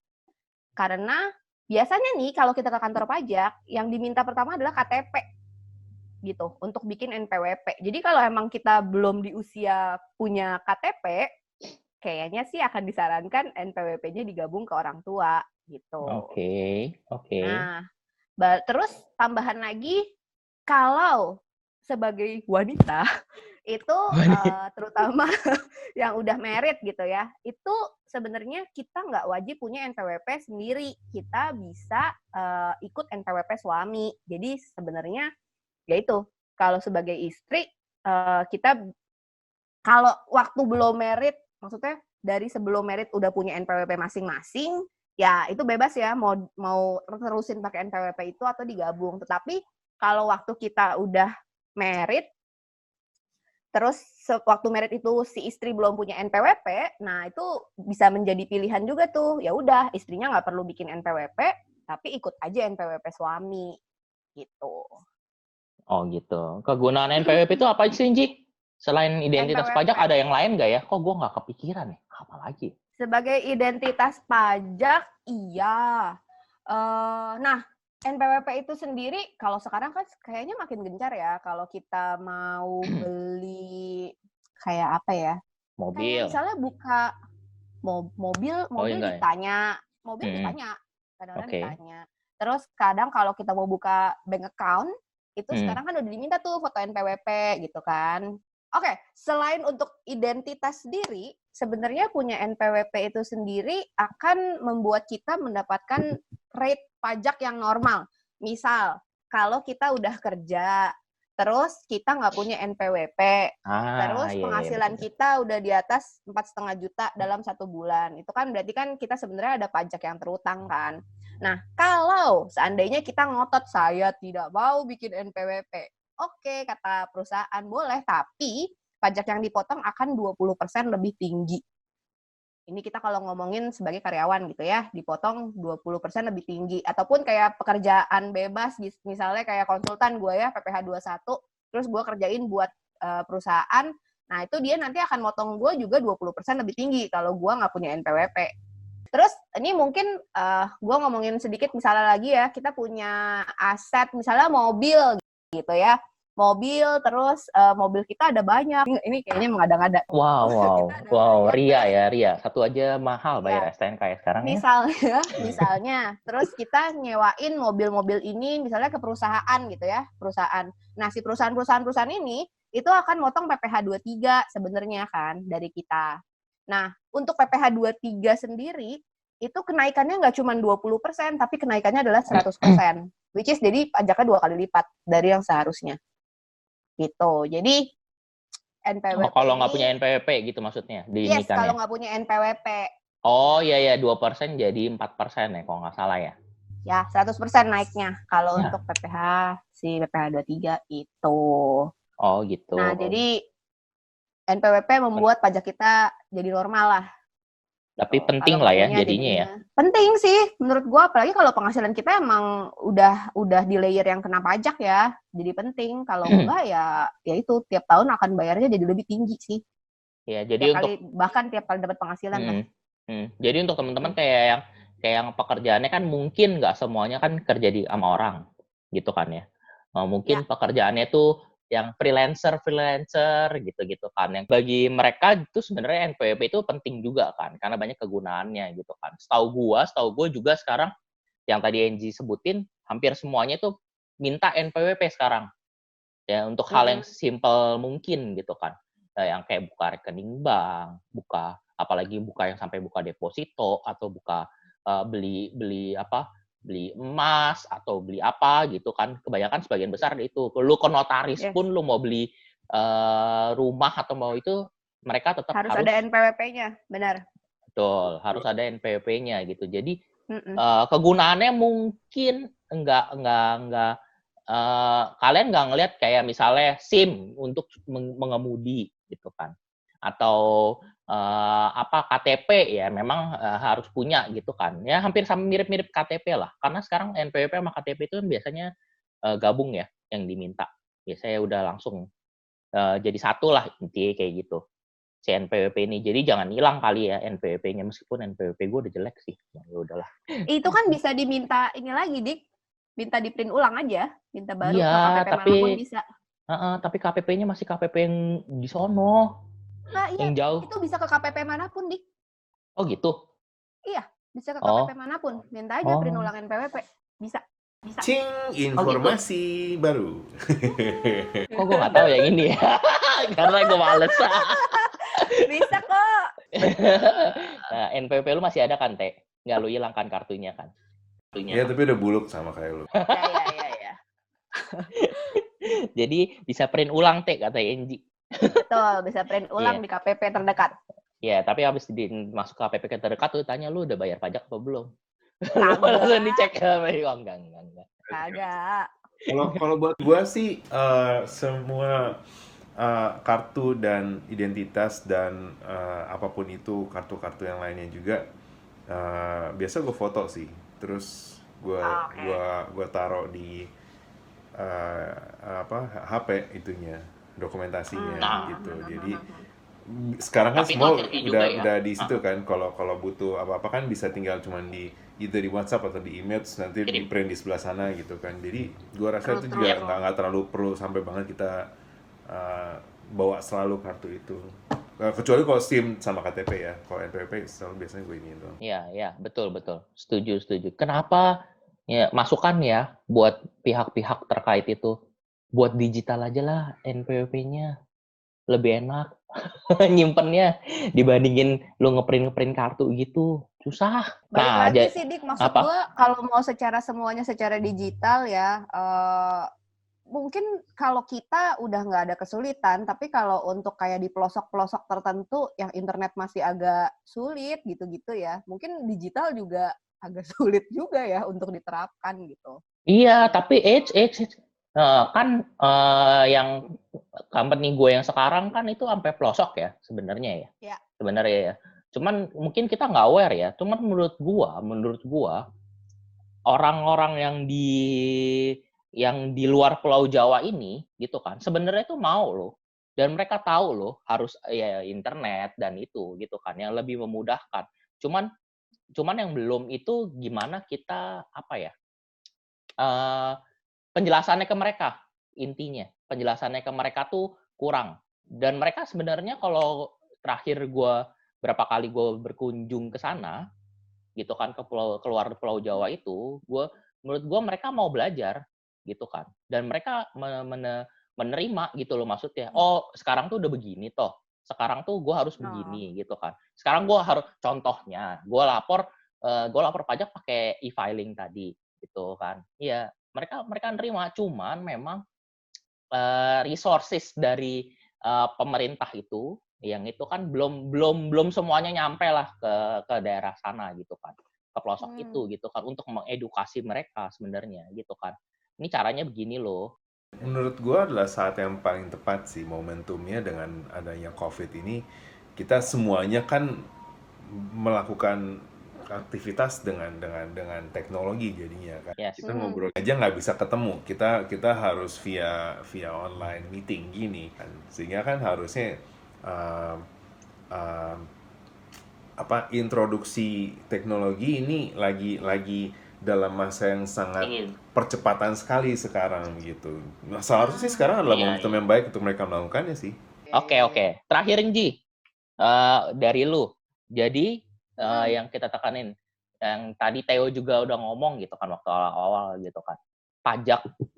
Karena biasanya nih kalau kita ke kantor pajak, yang diminta pertama adalah KTP. Gitu, untuk bikin NPWP. Jadi kalau emang kita belum di usia punya KTP, kayaknya sih akan disarankan NPWP-nya digabung ke orang tua gitu. Oke. Nah, terus tambahan lagi, kalau sebagai wanita itu terutama yang udah married gitu ya, itu sebenarnya kita nggak wajib punya NPWP sendiri, kita bisa ikut NPWP suami. Jadi sebenarnya ya itu, kalau sebagai istri kita kalau waktu belum married, maksudnya dari sebelum married udah punya NPWP masing-masing, ya itu bebas ya mau terusin pakai NPWP itu atau digabung. Tetapi kalau waktu kita udah married, terus waktu married itu si istri belum punya NPWP, nah itu bisa menjadi pilihan juga tuh. Ya udah, istrinya nggak perlu bikin NPWP, tapi ikut aja NPWP suami gitu. Oh gitu. Kegunaan NPWP itu apa sih, Ji? Selain identitas NPWP. pajak, ada yang lain nggak ya? Kok gue nggak kepikiran nih? Apa lagi? Sebagai identitas pajak, iya. Nah, NPWP itu sendiri, kalau sekarang kan kayaknya makin gencar ya. Kalau kita mau beli kayak apa ya? Mobil. Kayak misalnya buka mobil enggak ditanya. ya? Mobil ditanya. Kadang-kadang ditanya. Terus kadang kalau kita mau buka bank account, itu sekarang kan udah diminta tuh foto NPWP gitu kan. Oke, selain untuk identitas diri, sebenarnya punya NPWP itu sendiri akan membuat kita mendapatkan rate pajak yang normal. Misal, kalau kita udah kerja, terus kita nggak punya NPWP, terus penghasilan kita udah di atas 4,5 juta dalam 1 bulan. Itu kan berarti kan kita sebenarnya ada pajak yang terutang kan. Nah, kalau seandainya kita ngotot, saya tidak mau bikin NPWP. Oke, kata perusahaan, boleh, tapi pajak yang dipotong akan 20% lebih tinggi. Ini kita kalau ngomongin sebagai karyawan gitu ya, dipotong 20% lebih tinggi. Ataupun kayak pekerjaan bebas, misalnya kayak konsultan gue ya, PPh 21, terus gue kerjain buat perusahaan, nah itu dia nanti akan motong gue juga 20% lebih tinggi kalau gue nggak punya NPWP. Terus ini mungkin gue ngomongin sedikit misalnya lagi ya, kita punya aset misalnya mobil gitu ya. Mobil, terus mobil kita ada banyak. Ini kayaknya mengada-ngada. Wow, Ria. Satu aja mahal bayar STNK sekarang ya. Misalnya, terus kita nyewain mobil-mobil ini misalnya ke perusahaan gitu ya, perusahaan. Nah, si perusahaan ini itu akan motong PPh 23 sebenarnya kan dari kita. Nah, untuk PPh 23 sendiri, itu kenaikannya nggak cuma 20%, tapi kenaikannya adalah 100%. Which is jadi pajaknya 2 kali lipat dari yang seharusnya. Gitu. Jadi, NPWP kalau nggak punya NPWP gitu maksudnya? Yes, kalau nggak punya NPWP. Oh iya, 2% jadi 4% ya, kalau nggak salah ya? Ya, 100% naiknya kalau untuk PPh, si PPh 23 itu. Oh gitu. Nah, jadi NPWP membuat pajak kita jadi normal lah. Tapi penting lah ya jadinya ya. Penting sih menurut gua, apalagi kalau penghasilan kita emang udah di layer yang kena pajak ya. Jadi penting, kalau enggak ya itu tiap tahun akan bayarnya jadi lebih tinggi sih. Ya, jadi bahkan tiap kali dapat penghasilan lah. Jadi untuk teman-teman kayak yang pekerjaannya kan mungkin nggak semuanya kan kerja sama orang gitu kan ya. Mungkin pekerjaannya tuh yang freelancer gitu kan. Yang bagi mereka itu sebenarnya NPWP itu penting juga kan, karena banyak kegunaannya gitu kan. Setahu gue juga sekarang yang tadi Angie sebutin, hampir semuanya tuh minta NPWP sekarang. Ya, untuk hal yang simple mungkin gitu kan. Yang kayak buka rekening bank, apalagi buka yang sampai buka deposito atau buka beli emas atau beli apa gitu kan, kebanyakan sebagian besar itu lu ke notaris pun lu mau beli rumah atau mau itu mereka tetap harus ada NPWP-nya, benar. Betul, harus ada NPWP-nya gitu. Jadi kegunaannya mungkin enggak kalian nggak ngelihat kayak misalnya SIM untuk mengemudi gitu kan, atau KTP ya memang harus punya gitu kan, ya hampir sama mirip-mirip KTP lah, karena sekarang NPWP sama KTP itu biasanya gabung ya yang diminta, biasanya udah langsung jadi satu lah intinya kayak gitu si NPWP ini. Jadi jangan hilang kali ya NPWP-nya, meskipun NPWP gue udah jelek sih, ya udahlah. Itu kan bisa diminta ini lagi, Dik, minta di print ulang aja, minta baru iya, ke KPP manapun bisa. Tapi KPP-nya masih KPP yang di sono. Nah, iya, yang jauh. Itu bisa ke KPP manapun, Dik. Oh gitu? Iya, bisa ke KPP manapun. Minta aja print ulang NPWP. Bisa. Cing, informasi baru. Kok gue nggak tahu yang ini ya? Karena gue males. Bisa kok. Nah, NPWP lu masih ada kan, Teh? Nggak lu hilang kan kartunya kan? Iya, tapi udah buluk sama kayak lu. Iya. Jadi bisa print ulang, Teh, kata Enji. Betul, bisa print ulang di KPP terdekat. Ya, tapi habis masuk ke APPK terdekat tuh tanya, "Lu udah bayar pajak apa belum?" Kagak. Langsung dicek. Oh, enggak. Kagak. Kalau buat gua sih semua kartu dan identitas dan apapun itu kartu-kartu yang lainnya juga biasa gue foto sih, terus gue taruh di HP itunya, dokumentasinya gitu. Jadi sekarang kan Tapi semua itu juga ya. udah di situ kan. Kalau butuh apa-apa kan bisa tinggal cuman either di WhatsApp atau di email, terus nanti di print di sebelah sana gitu kan. Jadi gua rasa itu juga nggak terlalu perlu sampai banget kita bawa selalu kartu itu. Kecuali kalau SIM sama KTP ya. Kalau NPWP selalu biasanya gue ini doang. Iya, betul. Setuju. Kenapa ya masukan ya buat pihak-pihak terkait itu buat digital aja lah NPWP-nya. Lebih enak nyimpennya dibandingin lu ngeprint kartu gitu. Susah. Balik Nah, lagi sih, Dik. Maksud apa? gue, kalau mau semuanya secara digital ya, mungkin kalau kita udah nggak ada kesulitan, tapi kalau untuk kayak di pelosok-pelosok tertentu yang internet masih agak sulit gitu-gitu ya, mungkin digital juga agak sulit juga ya untuk diterapkan gitu. Iya, tapi kan yang company gue yang sekarang kan itu sampai pelosok ya sebenarnya ya. Ya. Sebenarnya ya. Cuman mungkin kita nggak aware ya. Cuman menurut gua orang-orang yang di luar Pulau Jawa ini gitu kan sebenarnya itu mau loh, dan mereka tahu loh harus ya internet dan itu gitu kan yang lebih memudahkan. Cuman yang belum itu gimana kita apa ya, penjelasannya ke mereka, intinya penjelasannya ke mereka tuh kurang. Dan mereka sebenarnya kalau terakhir berapa kali gue berkunjung ke sana gitu kan, keluar Pulau Jawa itu, menurut gue mereka mau belajar gitu kan, dan mereka menerima gitu loh, maksudnya, oh sekarang tuh udah begini toh, sekarang tuh gue harus begini gitu kan, sekarang gue harus, contohnya gue lapor pajak pakai e-filing tadi gitu kan, iya mereka nerima, cuman memang resources dari pemerintah itu yang itu kan belum semuanya nyampe lah ke daerah sana gitu kan, ke pelosok itu gitu kan, untuk mengedukasi mereka sebenarnya gitu kan. Ini caranya begini loh. Menurut gue adalah saat yang paling tepat sih momentumnya dengan adanya COVID ini. Kita semuanya kan melakukan aktivitas dengan teknologi jadinya kan. Yes. Kita ngobrol aja nggak bisa ketemu. Kita harus via online meeting gini kan. Sehingga kan harusnya introduksi teknologi ini lagi dalam masa yang sangat percepatan sekali sekarang gitu. Nah, seharusnya sih sekarang adalah momentum yang baik untuk mereka melakukannya sih. Oke. Terakhir Ji, dari lu. Jadi yang kita tekanin, yang tadi Theo juga udah ngomong gitu kan waktu awal gitu kan,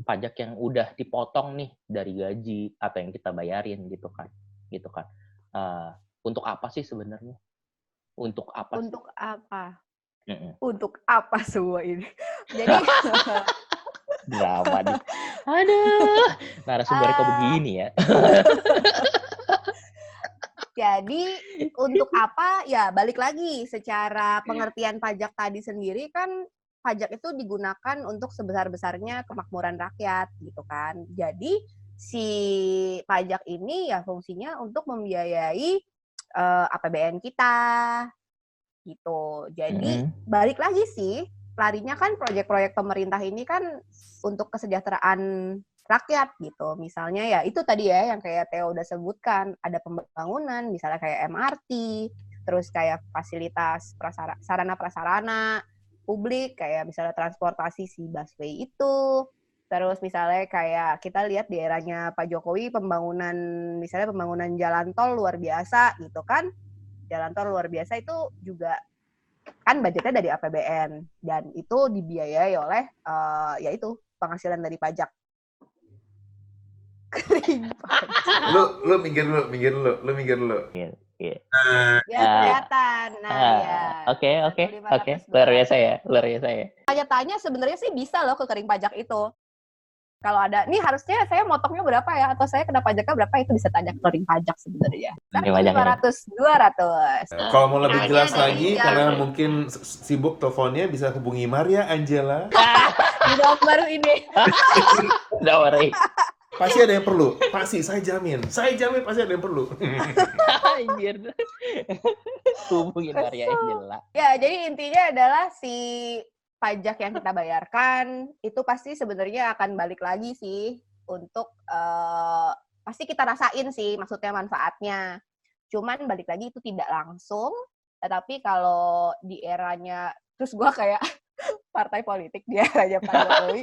pajak yang udah dipotong nih dari gaji atau yang kita bayarin gitu kan. Untuk apa sih sebenarnya? Untuk apa? Untuk apa semua ini? Jadi drama nih. Aduh, narasumber kok begini ya. Jadi untuk apa? Ya balik lagi, secara pengertian pajak tadi sendiri kan, pajak itu digunakan untuk sebesar-besarnya kemakmuran rakyat gitu kan. Jadi si pajak ini ya fungsinya untuk membiayai APBN kita gitu. Jadi balik lagi sih, larinya kan proyek-proyek pemerintah ini kan untuk kesejahteraan rakyat gitu. Misalnya ya itu tadi ya yang kayak Theo udah sebutkan, ada pembangunan misalnya kayak MRT, terus kayak fasilitas sarana prasarana publik kayak misalnya transportasi si busway itu. Terus misalnya kayak kita lihat di eranya Pak Jokowi misalnya pembangunan jalan tol luar biasa gitu kan. Jalan tol luar biasa itu juga kan budgetnya dari APBN dan itu dibiayai oleh yaitu penghasilan dari pajak. Lu minggir dulu. Iya. Ya kelihatan. Ya. Oke. Luar biasa ya. Tanya-tanya sebenarnya sih bisa loh ke kering pajak itu. Kalau ada, nih harusnya saya motongnya berapa ya, atau saya kena pajaknya berapa, itu bisa tanya clearing pajak sebenarnya. 1.500, 200. Kalau mau lebih jelas Kiranya lagi, dari karena mungkin sibuk teleponnya, bisa hubungi Maria Angela. di nomor ini. Don't worry. Pasti ada yang perlu. Pasti, saya jamin pasti ada yang perlu. Anjir. Hubungin Maria Angela. Ya, jadi intinya adalah si pajak yang kita bayarkan itu pasti sebenarnya akan balik lagi sih untuk pasti kita rasain sih maksudnya manfaatnya. Cuman balik lagi itu tidak langsung, tetapi kalau di eranya, terus gue kayak partai politik di eranya Pak Jokowi,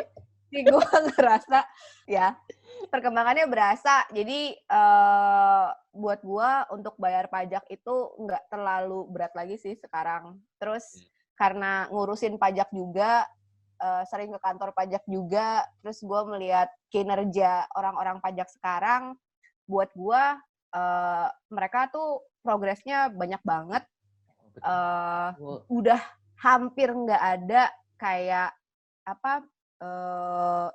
ini gue ngerasa ya perkembangannya berasa. Jadi buat gue untuk bayar pajak itu nggak terlalu berat lagi sih sekarang. Terus karena ngurusin pajak juga, sering ke kantor pajak juga, terus gue melihat kinerja orang-orang pajak sekarang, buat gue mereka tuh progresnya banyak banget. Udah hampir nggak ada kayak apa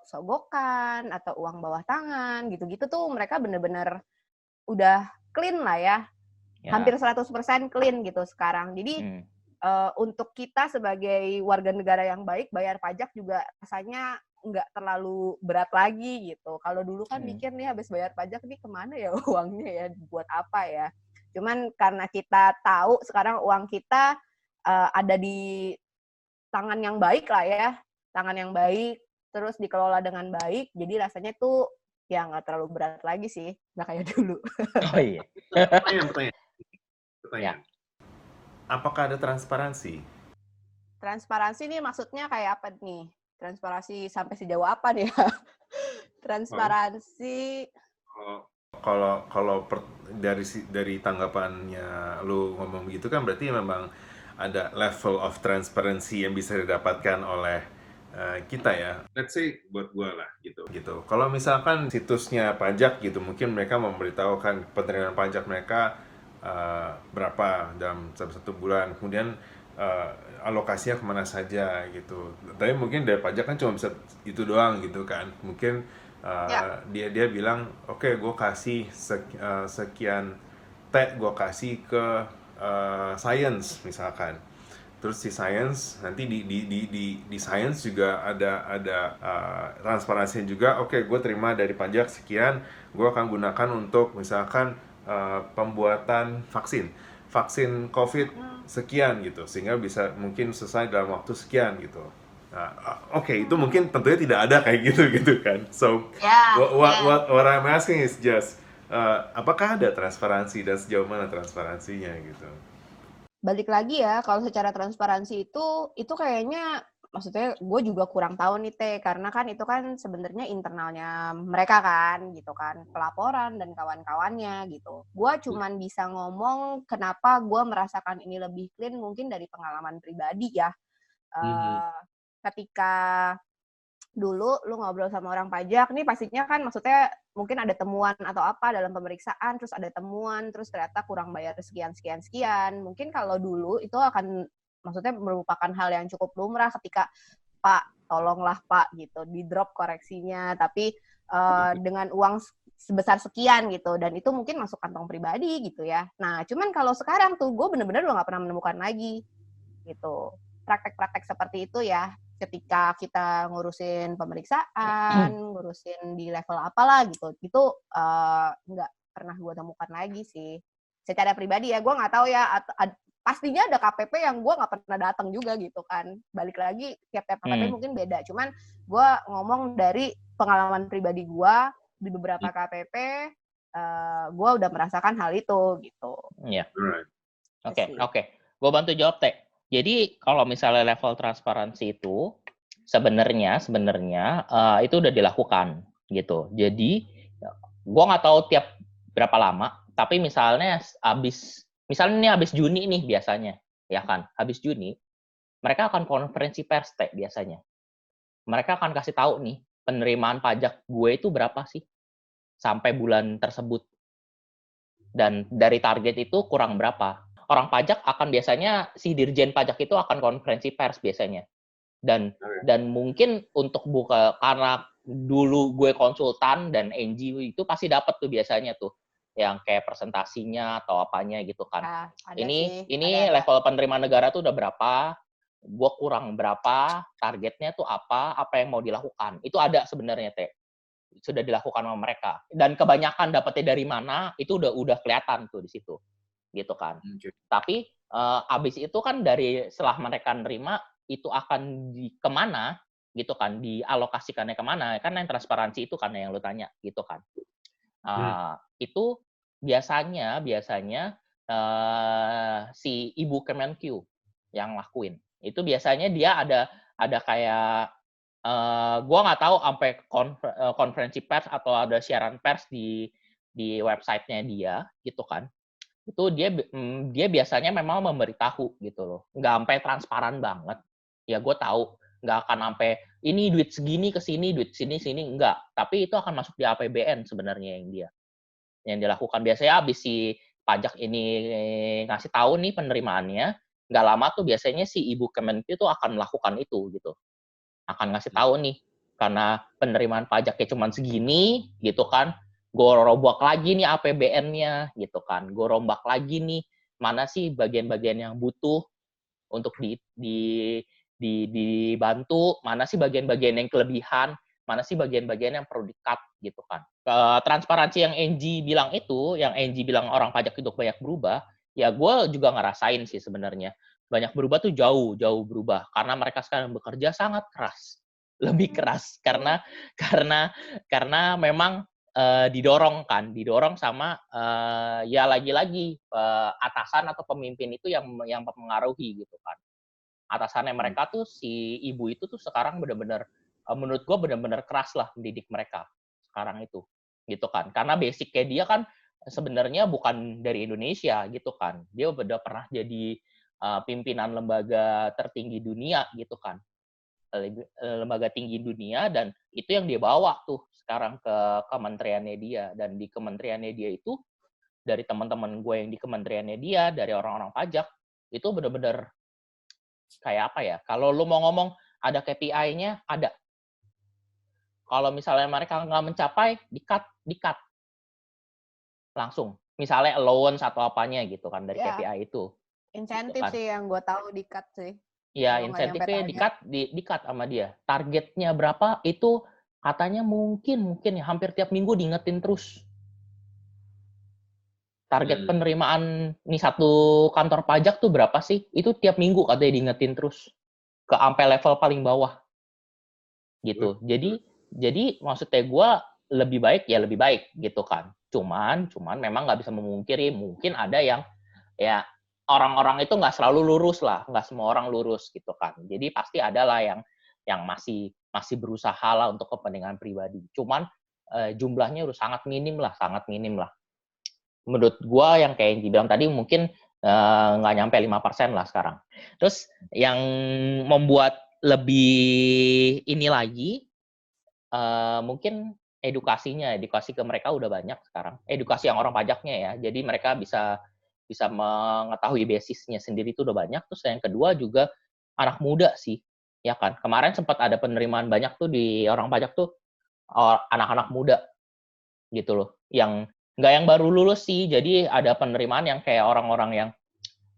sogokan atau uang bawah tangan gitu-gitu tuh, mereka bener-bener udah clean lah ya. Hampir 100% clean gitu sekarang. Jadi untuk kita sebagai warga negara yang baik, bayar pajak juga rasanya nggak terlalu berat lagi gitu. Kalau dulu kan mikir nih habis bayar pajak nih kemana ya uangnya ya, buat apa ya. Cuman karena kita tahu sekarang uang kita ada di tangan yang baik lah ya, tangan yang baik, terus dikelola dengan baik, jadi rasanya tuh ya nggak terlalu berat lagi sih, nggak kayak dulu. Oh iya. Pertanyaan. Apakah ada transparansi? Transparansi nih maksudnya kayak apa nih? Transparansi sampai sejauh apa nih? Transparansi. Kalau dari tanggapannya lu ngomong begitu kan berarti memang ada level of transparency yang bisa didapatkan oleh kita ya. Let's say buat gua lah gitu. Kalau misalkan situsnya pajak gitu, mungkin mereka memberitahukan penerimaan pajak mereka berapa dalam satu bulan, kemudian alokasinya kemana saja gitu. Tapi mungkin dari pajak kan cuma bisa itu doang gitu kan. Mungkin dia bilang, oke, gue kasih sekian gue kasih ke science misalkan. Terus si science nanti di science juga ada transparansi juga. Oke, gue terima dari pajak sekian, gue akan gunakan untuk misalkan pembuatan vaksin COVID sekian gitu, sehingga bisa mungkin selesai dalam waktu sekian gitu. Oke, itu mungkin tentunya tidak ada kayak gitu kan. So what I'm asking is just apakah ada transparansi dan sejauh mana transparansinya gitu. Balik lagi ya, kalau secara transparansi itu kayaknya, maksudnya gue juga kurang tahu nih Teh, karena kan itu kan sebenarnya internalnya mereka kan gitu kan, pelaporan dan kawan-kawannya gitu. Gue cuman bisa ngomong kenapa gue merasakan ini lebih clean mungkin dari pengalaman pribadi ya. Ketika dulu lu ngobrol sama orang pajak nih, pastinya kan maksudnya mungkin ada temuan atau apa dalam pemeriksaan, terus ada temuan, terus ternyata kurang bayar sekian. Mungkin kalau dulu itu akan maksudnya merupakan hal yang cukup lumrah ketika, Pak, tolonglah Pak gitu, di drop koreksinya, tapi dengan uang sebesar sekian gitu, dan itu mungkin masuk kantong pribadi gitu ya. Nah, cuman kalau sekarang tuh gue bener-bener udah gak pernah menemukan lagi gitu praktek-praktek seperti itu ya. Ketika kita ngurusin pemeriksaan, ngurusin di level apalah gitu, itu nggak pernah gue temukan lagi sih. Secara pribadi ya, gue nggak tahu ya, pastinya ada KPP yang gue nggak pernah datang juga gitu kan. Balik lagi, tiap-tiap KPP mungkin beda. Cuman gue ngomong dari pengalaman pribadi gue, di beberapa KPP, gue udah merasakan hal itu gitu. Iya. Oke. Gue bantu jawab, Teh. Jadi kalau misalnya level transparansi itu sebenarnya itu udah dilakukan gitu. Jadi gue nggak tahu tiap berapa lama, tapi misalnya habis Juni nih biasanya, ya kan? Habis Juni mereka akan konferensi pers Teh biasanya. Mereka akan kasih tahu nih penerimaan pajak gue itu berapa sih sampai bulan tersebut. Dan dari target itu kurang berapa. Orang pajak akan biasanya, si dirjen pajak itu akan konferensi pers biasanya. Dan mungkin untuk buka, karena dulu gue konsultan dan NG itu pasti dapat tuh biasanya tuh yang kayak presentasinya atau apanya gitu kan. Ini level penerimaan negara tuh udah berapa, gue kurang berapa, targetnya tuh apa yang mau dilakukan. Itu ada sebenarnya sudah dilakukan sama mereka. Dan kebanyakan dapetnya dari mana itu udah kelihatan tuh di situ. Gitu kan. Tapi abis itu kan dari setelah mereka nerima itu akan kemana gitu kan, dialokasikannya kemana, kan yang transparansi itu kan yang lu tanya gitu kan. Itu biasanya si Ibu Kemenq yang lakuin. Itu biasanya dia ada kayak gua nggak tahu sampai konferensi pers atau ada siaran pers di websitenya dia gitu kan. Itu dia biasanya memang memberitahu gitu loh, nggak sampai transparan banget. Ya gue tahu nggak akan sampai ini duit segini ke sini, duit sini enggak. Tapi itu akan masuk di APBN sebenarnya yang dilakukan. Biasanya habis si pajak ini ngasih tahu nih penerimaannya, nggak lama tuh biasanya si Ibu Kemenq itu akan melakukan itu gitu. Akan ngasih tahu nih, karena penerimaan pajaknya cuma segini gitu kan, gue rombak lagi nih APBN-nya gitu kan, gue rombak lagi nih mana sih bagian-bagian yang butuh untuk dibantu, mana sih bagian-bagian yang kelebihan, mana sih bagian-bagian yang perlu di-cut gitu kan. Transparansi yang NG bilang itu, yang NG bilang orang pajak itu banyak berubah, ya gue juga ngerasain sih sebenarnya. Banyak berubah tuh jauh berubah karena mereka sekarang bekerja sangat keras, lebih keras karena memang didorong sama ya lagi-lagi atasan atau pemimpin itu yang mempengaruhi gitu kan. Atasannya mereka tuh si ibu itu tuh sekarang benar-benar menurut gue benar-benar keras lah mendidik mereka sekarang itu gitu kan, karena basicnya dia kan sebenarnya bukan dari Indonesia gitu kan, dia udah pernah jadi pimpinan lembaga tertinggi dunia gitu kan, lembaga tinggi dunia, dan itu yang dia bawa tuh sekarang ke kementeriannya dia. Dan di kementeriannya dia itu dari teman-teman gue yang di kementeriannya dia, dari orang-orang pajak itu benar-benar kayak apa ya, kalau lu mau ngomong ada KPI-nya, ada. Kalau misalnya mereka nggak mencapai, di-cut langsung. Misalnya allowance atau apanya gitu kan dari KPI itu. Insentif gitu kan. Sih yang gue tahu di-cut sih. Iya, insentifnya di-cut sama dia. Targetnya berapa itu katanya mungkin ya hampir tiap minggu diingetin terus. Target penerimaan nih satu kantor pajak tuh berapa sih? Itu tiap minggu katanya diingetin terus ke sampai level paling bawah. Gitu. Jadi maksudnya gue lebih baik gitu kan. Cuman memang nggak bisa memungkiri, mungkin ada yang ya orang-orang itu nggak selalu lurus lah, nggak semua orang lurus gitu kan. Jadi pasti ada lah yang masih berusaha lah untuk kepentingan pribadi. Cuman jumlahnya udah sangat minim lah. Menurut gue yang kayak yang dibilang tadi mungkin nggak nyampe 5% lah sekarang. Terus yang membuat lebih ini lagi, mungkin edukasi ke mereka udah banyak sekarang. Edukasi yang orang pajaknya ya. Jadi mereka bisa mengetahui basisnya sendiri itu udah banyak. Terus yang kedua juga anak muda sih, ya kan. Kemarin sempat ada penerimaan banyak tuh di orang pajak tuh anak-anak muda gitu loh. Yang nggak yang baru lulus sih. Jadi ada penerimaan yang kayak orang-orang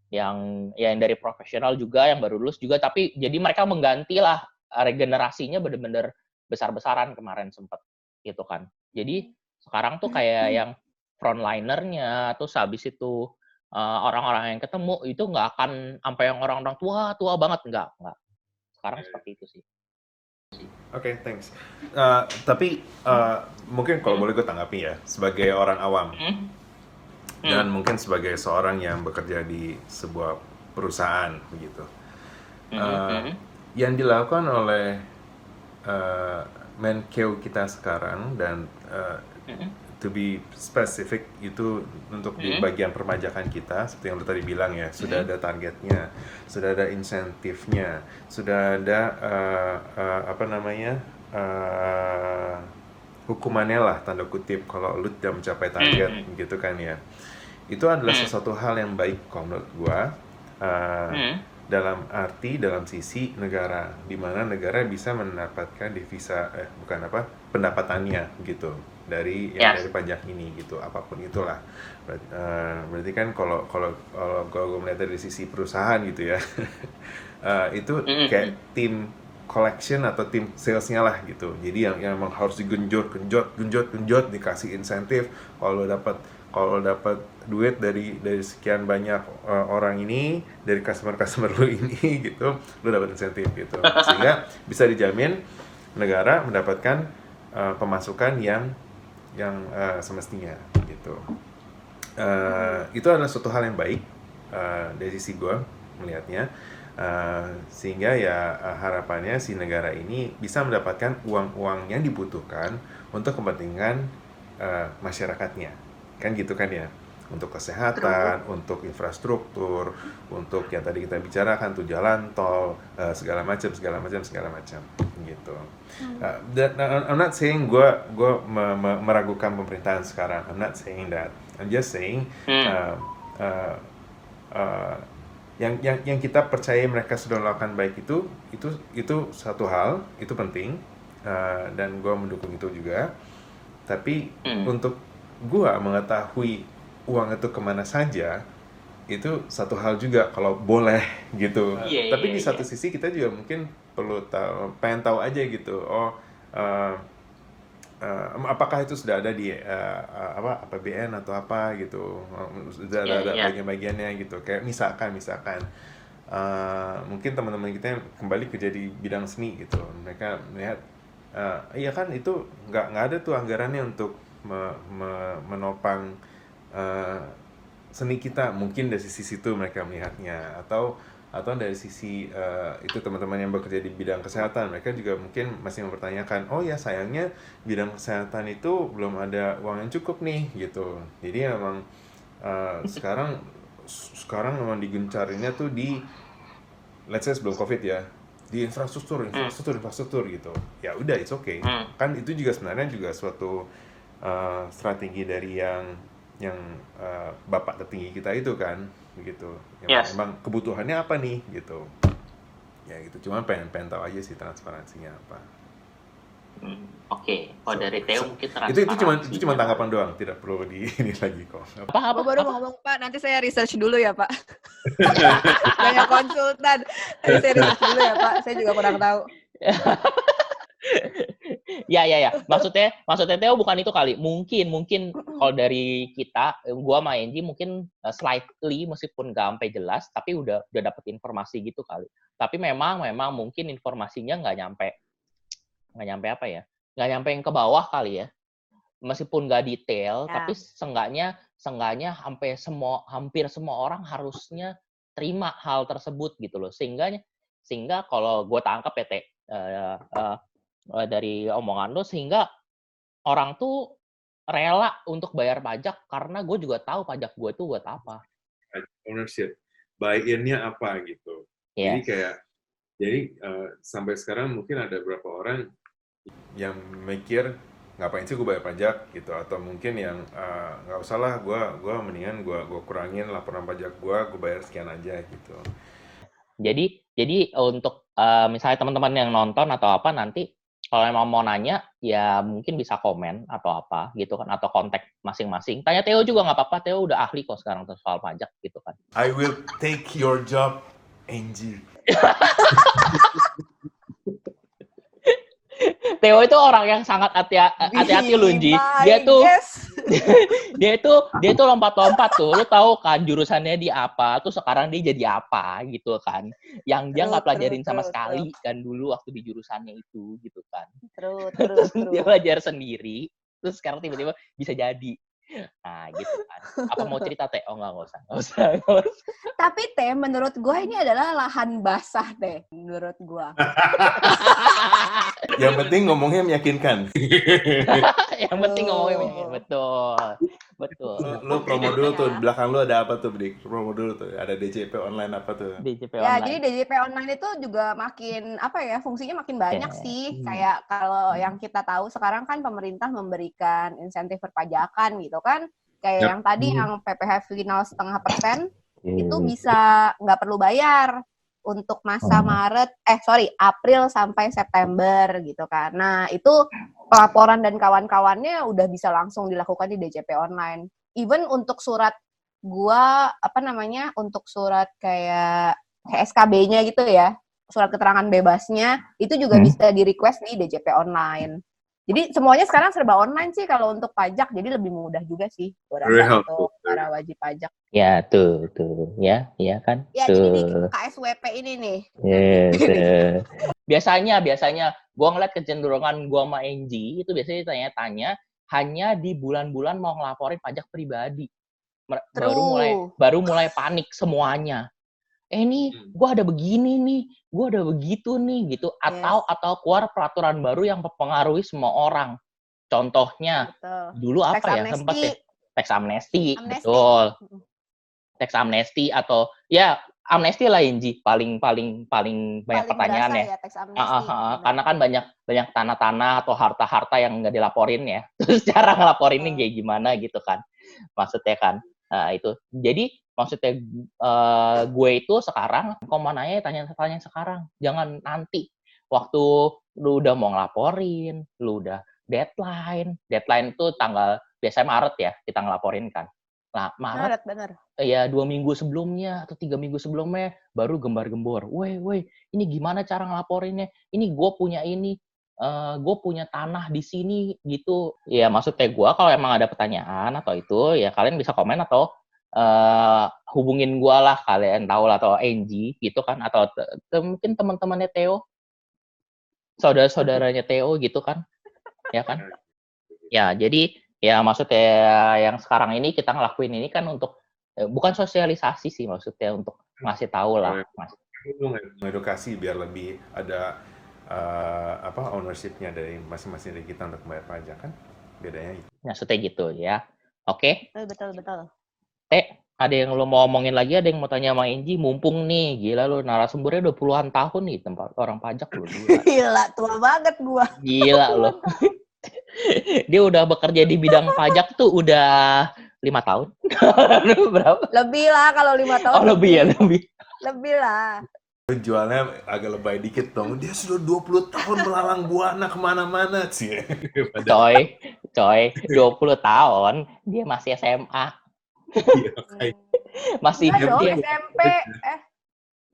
yang dari profesional juga, yang baru lulus juga. Tapi jadi mereka mengganti lah regenerasinya bener-bener besar-besaran kemarin sempat gitu kan. Jadi sekarang tuh kayak yang frontlinernya, terus habis itu orang-orang yang ketemu itu nggak akan sampai yang orang-orang tua banget, nggak. Sekarang seperti itu sih. Oke, thanks. Tapi mungkin kalau boleh gue tanggapi ya, sebagai orang awam dan mungkin sebagai seorang yang bekerja di sebuah perusahaan begitu, yang dilakukan oleh Menkeu kita sekarang dan to be specific itu untuk di bagian perpajakan kita seperti yang lu tadi bilang ya, sudah ada targetnya, sudah ada insentifnya, sudah ada hukumannya lah tanda kutip kalau lu tidak mencapai target gitu kan ya. Itu adalah sesuatu hal yang baik kalau menurut gua. dalam sisi negara, di mana negara bisa mendapatkan devisa pendapatannya gitu dari dari pajak ini gitu, apapun itulah. Berarti kan kalau gue melihat dari sisi perusahaan gitu ya, itu kayak tim collection atau tim salesnya lah gitu. Jadi yang memang harus digenjot, dikasih insentif. Kalau dapat duit dari sekian banyak orang ini, dari customer lu ini gitu, lu dapat insentif gitu. Sehingga bisa dijamin negara mendapatkan pemasukan yang semestinya gitu. Itu adalah suatu hal yang baik dari sisi gue melihatnya. Sehingga ya harapannya si negara ini bisa mendapatkan uang-uang yang dibutuhkan untuk kepentingan masyarakatnya, kan gitu kan ya, untuk kesehatan, untuk infrastruktur, untuk yang tadi kita bicarakan tuh jalan tol, segala macam gitu. I'm not saying gue meragukan pemerintahan sekarang. I'm not saying that. I'm just saying yang kita percaya mereka sudah melakukan baik itu satu hal, itu penting, dan gue mendukung itu juga. Tapi untuk gue mengetahui uang itu kemana saja, itu satu hal juga kalau boleh gitu. Tapi di satu sisi kita juga mungkin perlu pengen tahu aja gitu. Apakah itu sudah ada di APBN atau apa gitu, sudah ada bagian-bagiannya gitu. Kayak misalkan mungkin teman-teman kita yang kembali kerja di bidang seni gitu, mereka melihat iya kan itu nggak ada tuh anggarannya untuk menopang seni kita. Mungkin dari sisi situ mereka melihatnya, atau dari sisi itu teman-teman yang bekerja di bidang kesehatan, mereka juga mungkin masih mempertanyakan, oh ya sayangnya bidang kesehatan itu belum ada uang yang cukup nih gitu. Jadi memang sekarang memang digencarinnya tuh di, let's say sebelum COVID ya, di infrastruktur gitu. Ya udah, it's okay. Kan itu juga sebenarnya juga suatu strategi dari yang bapak tertinggi kita itu kan, begitu. Emang kebutuhannya apa nih gitu. Ya gitu. Cuma pengen tahu aja sih transparansinya apa. Oke. Kalau dari Theo mungkin transparansi. Itu cuma tanggapan doang, tidak perlu di ini lagi kok. Apa baru mau ngomong Pak, nanti saya research dulu ya Pak. Banyak konsultan. Nanti saya research dulu ya Pak. Saya juga kurang tahu. Ya. Maksudnya Theo bukan itu kali. Mungkin kalau dari kita, gua sama Angie mungkin slightly, meskipun nggak sampai jelas, tapi udah dapet informasi gitu kali. Tapi memang mungkin informasinya nggak nyampe apa ya? Nggak nyampe yang ke bawah kali ya. Meskipun nggak detail, tapi seenggaknya hampir semua orang harusnya terima hal tersebut gitu loh. Sehingga kalau gue tangkap ya dari omongan lo, sehingga orang tuh rela untuk bayar pajak karena gue juga tahu pajak gue tuh buat apa. Ownership, buy-in-nya apa gitu. Yes. Jadi sampai sekarang mungkin ada beberapa orang yang mikir ngapain sih gue bayar pajak gitu, atau mungkin yang nggak usah lah, gue mendingan gue kurangin laporan pajak gue bayar sekian aja gitu. Jadi untuk misalnya teman-teman yang nonton atau apa, nanti kalau emang mau nanya ya mungkin bisa komen atau apa gitu kan, atau kontak masing-masing. Tanya Theo juga nggak apa-apa, Theo udah ahli kok sekarang soal pajak gitu kan. I will take your job, Angie. Theo itu orang yang sangat hati-hati loh, Ji. Dia tuh lompat-lompat tuh. Lu tahu kan jurusannya di apa, tuh sekarang dia jadi apa gitu kan. Yang dia nggak pelajarin sama sekali kan dulu waktu di jurusannya itu gitu kan. Terus dia belajar sendiri, terus sekarang tiba-tiba bisa jadi. Nah gitu kan. Apa mau cerita Teh? Oh nggak usah. Tapi Teh, menurut gue ini adalah lahan basah Teh, menurut gue. Yang penting ngomongnya meyakinkan. Yang penting ngomongnya meyakinkan. Betul. Lu promo dulu tuh, di belakang lu ada apa tuh, Bdik? Promo dulu tuh, ada DJP online apa tuh? DJP online. Jadi DJP online itu juga makin fungsinya makin banyak sih. Kayak kalau yang kita tahu sekarang kan pemerintah memberikan insentif perpajakan gitu kan. Kayak yang tadi yang PPh final 0,5% itu bisa nggak perlu bayar. untuk masa April sampai September gitu kan. Nah, itu pelaporan dan kawan-kawannya udah bisa langsung dilakukan di DJP online. Even untuk surat untuk surat kayak SKB-nya gitu ya, surat keterangan bebasnya, itu juga bisa di-request di DJP online. Jadi semuanya sekarang serba online sih kalau untuk pajak, jadi lebih mudah juga sih untuk para wajib pajak. Ya, tuh. Ya kan? Ya, tuh. jadi di KSWP ini nih. Biasanya gue ngeliat kecenderungan gue sama Angie itu biasanya tanya-tanya hanya di bulan-bulan mau ngelaporin pajak pribadi. Baru mulai panik semuanya. Ini gue ada begini nih, gue ada begitu nih gitu, atau keluar peraturan baru yang mempengaruhi semua orang. Contohnya dulu apa ya, sempat ya tax amnesty, betul. Tax amnesty atau ya amnesty lah Inji, paling banyak pertanyaan ya. Karena kan banyak tanah-tanah atau harta-harta yang nggak dilaporin ya. Terus cara ngelaporinnya kayak gimana gitu kan, maksudnya kan. Nah itu, jadi maksudnya gue itu sekarang, kok mau nanya tanya sekarang, jangan nanti waktu lu udah mau ngelaporin, lu udah deadline itu biasanya Maret ya kita ngelaporin kan. Nah Maret bener. Ya 2 minggu sebelumnya atau 3 minggu sebelumnya baru gembar-gembor, woi ini gimana cara ngelaporinnya, ini gue punya gue punya tanah di sini gitu. Ya maksudnya gue kalau emang ada pertanyaan atau itu ya kalian bisa komen atau hubungin gue lah, kalian tahu lah, atau Angie gitu kan, atau mungkin teman-temannya Theo, saudara-saudaranya Theo gitu kan, ya kan. Ya jadi ya maksudnya yang sekarang ini kita ngelakuin ini kan untuk bukan sosialisasi sih, maksudnya untuk ngasih tahu lah. Edukasi biar lebih ada ownership-nya dari masing-masing dari kita untuk bayar pajak kan, bedanya itu. Maksudnya gitu ya. Oke. Betul. Ada yang lo mau omongin lagi, ada yang mau tanya sama Angie, mumpung nih, gila lo narasumbernya udah puluhan tahun nih tempat orang pajak lo, gila. Gila, tua banget gua. Gila lo. Dia udah bekerja di bidang pajak tuh udah 5 tahun. Berapa? Lebih lah kalau 5 tahun. Oh, lebih. Lebih lah. Jualnya agak lebay dikit dong. Dia sudah 20 tahun melalang buana kemana-mana sih. Coy, 20 tahun dia masih SMA. Masih dia SMP.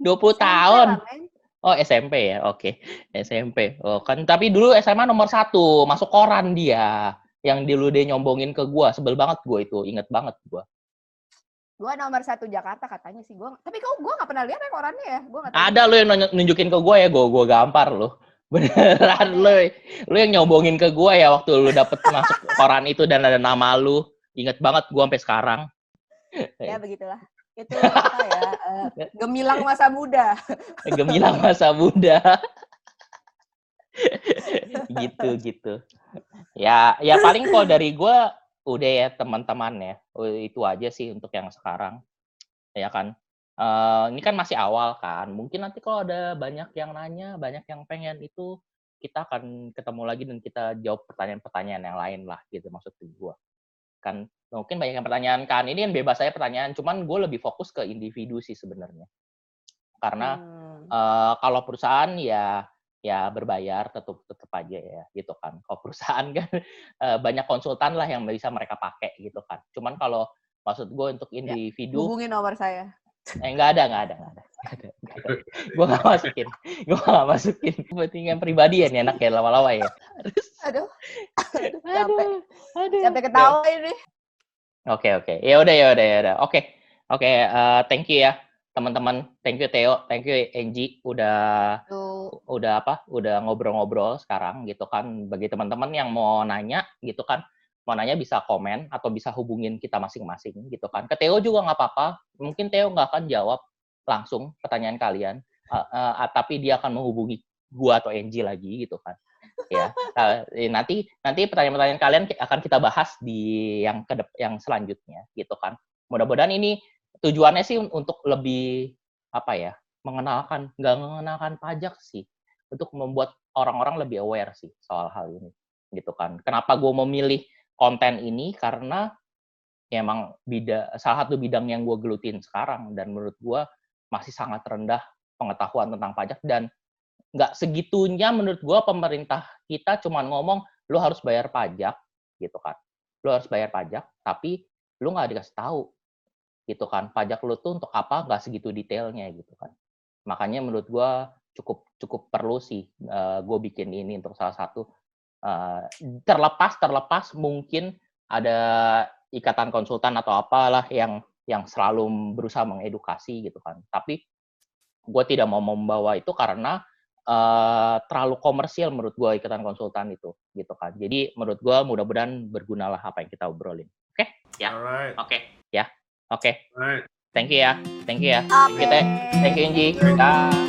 20 tahun. Oh, SMP ya, oke. SMP. Oh, kan tapi dulu SMA nomor 1, masuk koran dia. Yang dulu dia nyombongin ke gua, sebel banget gua itu, inget banget gua. Gua nomor 1 Jakarta katanya sih gua. Tapi kok gua nggak pernah lihat ya korannya ya. Gua ada lo yang nunjukin ke gua ya, gua gampar lo. Beneran lo yang nyombongin ke gua ya waktu lu dapet masuk koran itu dan ada nama lu. Inget banget gua sampai sekarang. Ya begitulah. Itu gemilang masa muda. Gemilang masa muda. gitu. Ya paling kalau dari gue udah ya teman-teman ya. Itu aja sih untuk yang sekarang. Ya kan. Ini kan masih awal kan. Mungkin nanti kalau ada banyak yang nanya, banyak yang pengen itu, kita akan ketemu lagi dan kita jawab pertanyaan-pertanyaan yang lain lah gitu maksud gue. Kan mungkin banyak yang pertanyaan kan, ini kan bebas saya pertanyaan, cuman gue lebih fokus ke individu sih sebenarnya, karena kalau perusahaan ya berbayar tetap aja ya gitu kan. Kalau perusahaan kan banyak konsultan lah yang bisa mereka pakai gitu kan, cuman kalau maksud gue untuk individu hubungi nomor saya. Nggak ada. Gue nggak masukin kepentingan pribadi ya nih anak kayak lama-lama ya. Aduh. Sampai ketawa ini. Oke. Ya udah. Oke. Thank you ya teman-teman. Thank you Theo, thank you Angie udah ngobrol-ngobrol sekarang gitu kan. Bagi teman-teman yang mau nanya gitu kan, mau nanya bisa komen atau bisa hubungin kita masing-masing gitu kan. Ke Theo juga nggak apa-apa. Mungkin Theo nggak akan jawab langsung pertanyaan kalian, tapi dia akan menghubungi gua atau Angie lagi gitu kan. Ya, nanti pertanyaan-pertanyaan kalian akan kita bahas di yang selanjutnya gitu kan. Mudah-mudahan ini tujuannya sih untuk lebih nggak mengenalkan pajak sih, untuk membuat orang-orang lebih aware sih soal hal ini gitu kan. Kenapa gue memilih konten ini, karena ya emang salah satu bidang yang gue gelutin sekarang dan menurut gue masih sangat rendah pengetahuan tentang pajak, dan nggak segitunya menurut gue pemerintah kita cuma ngomong lu harus bayar pajak gitu kan, lu harus bayar pajak tapi lu nggak dikasih tahu gitu kan, pajak lu tuh untuk apa, nggak segitu detailnya gitu kan. Makanya menurut gue cukup perlu sih gue bikin ini untuk salah satu terlepas mungkin ada ikatan konsultan atau apalah yang selalu berusaha mengedukasi gitu kan, tapi gue tidak mau membawa itu karena terlalu komersil menurut gue ikatan konsultan itu gitu kan. Jadi menurut gue mudah-mudahan bergunalah apa yang kita obrolin. Oke? Ya. Oke. Ya. Oke. Thank you ya. Okay. Thank you Inji. Bye.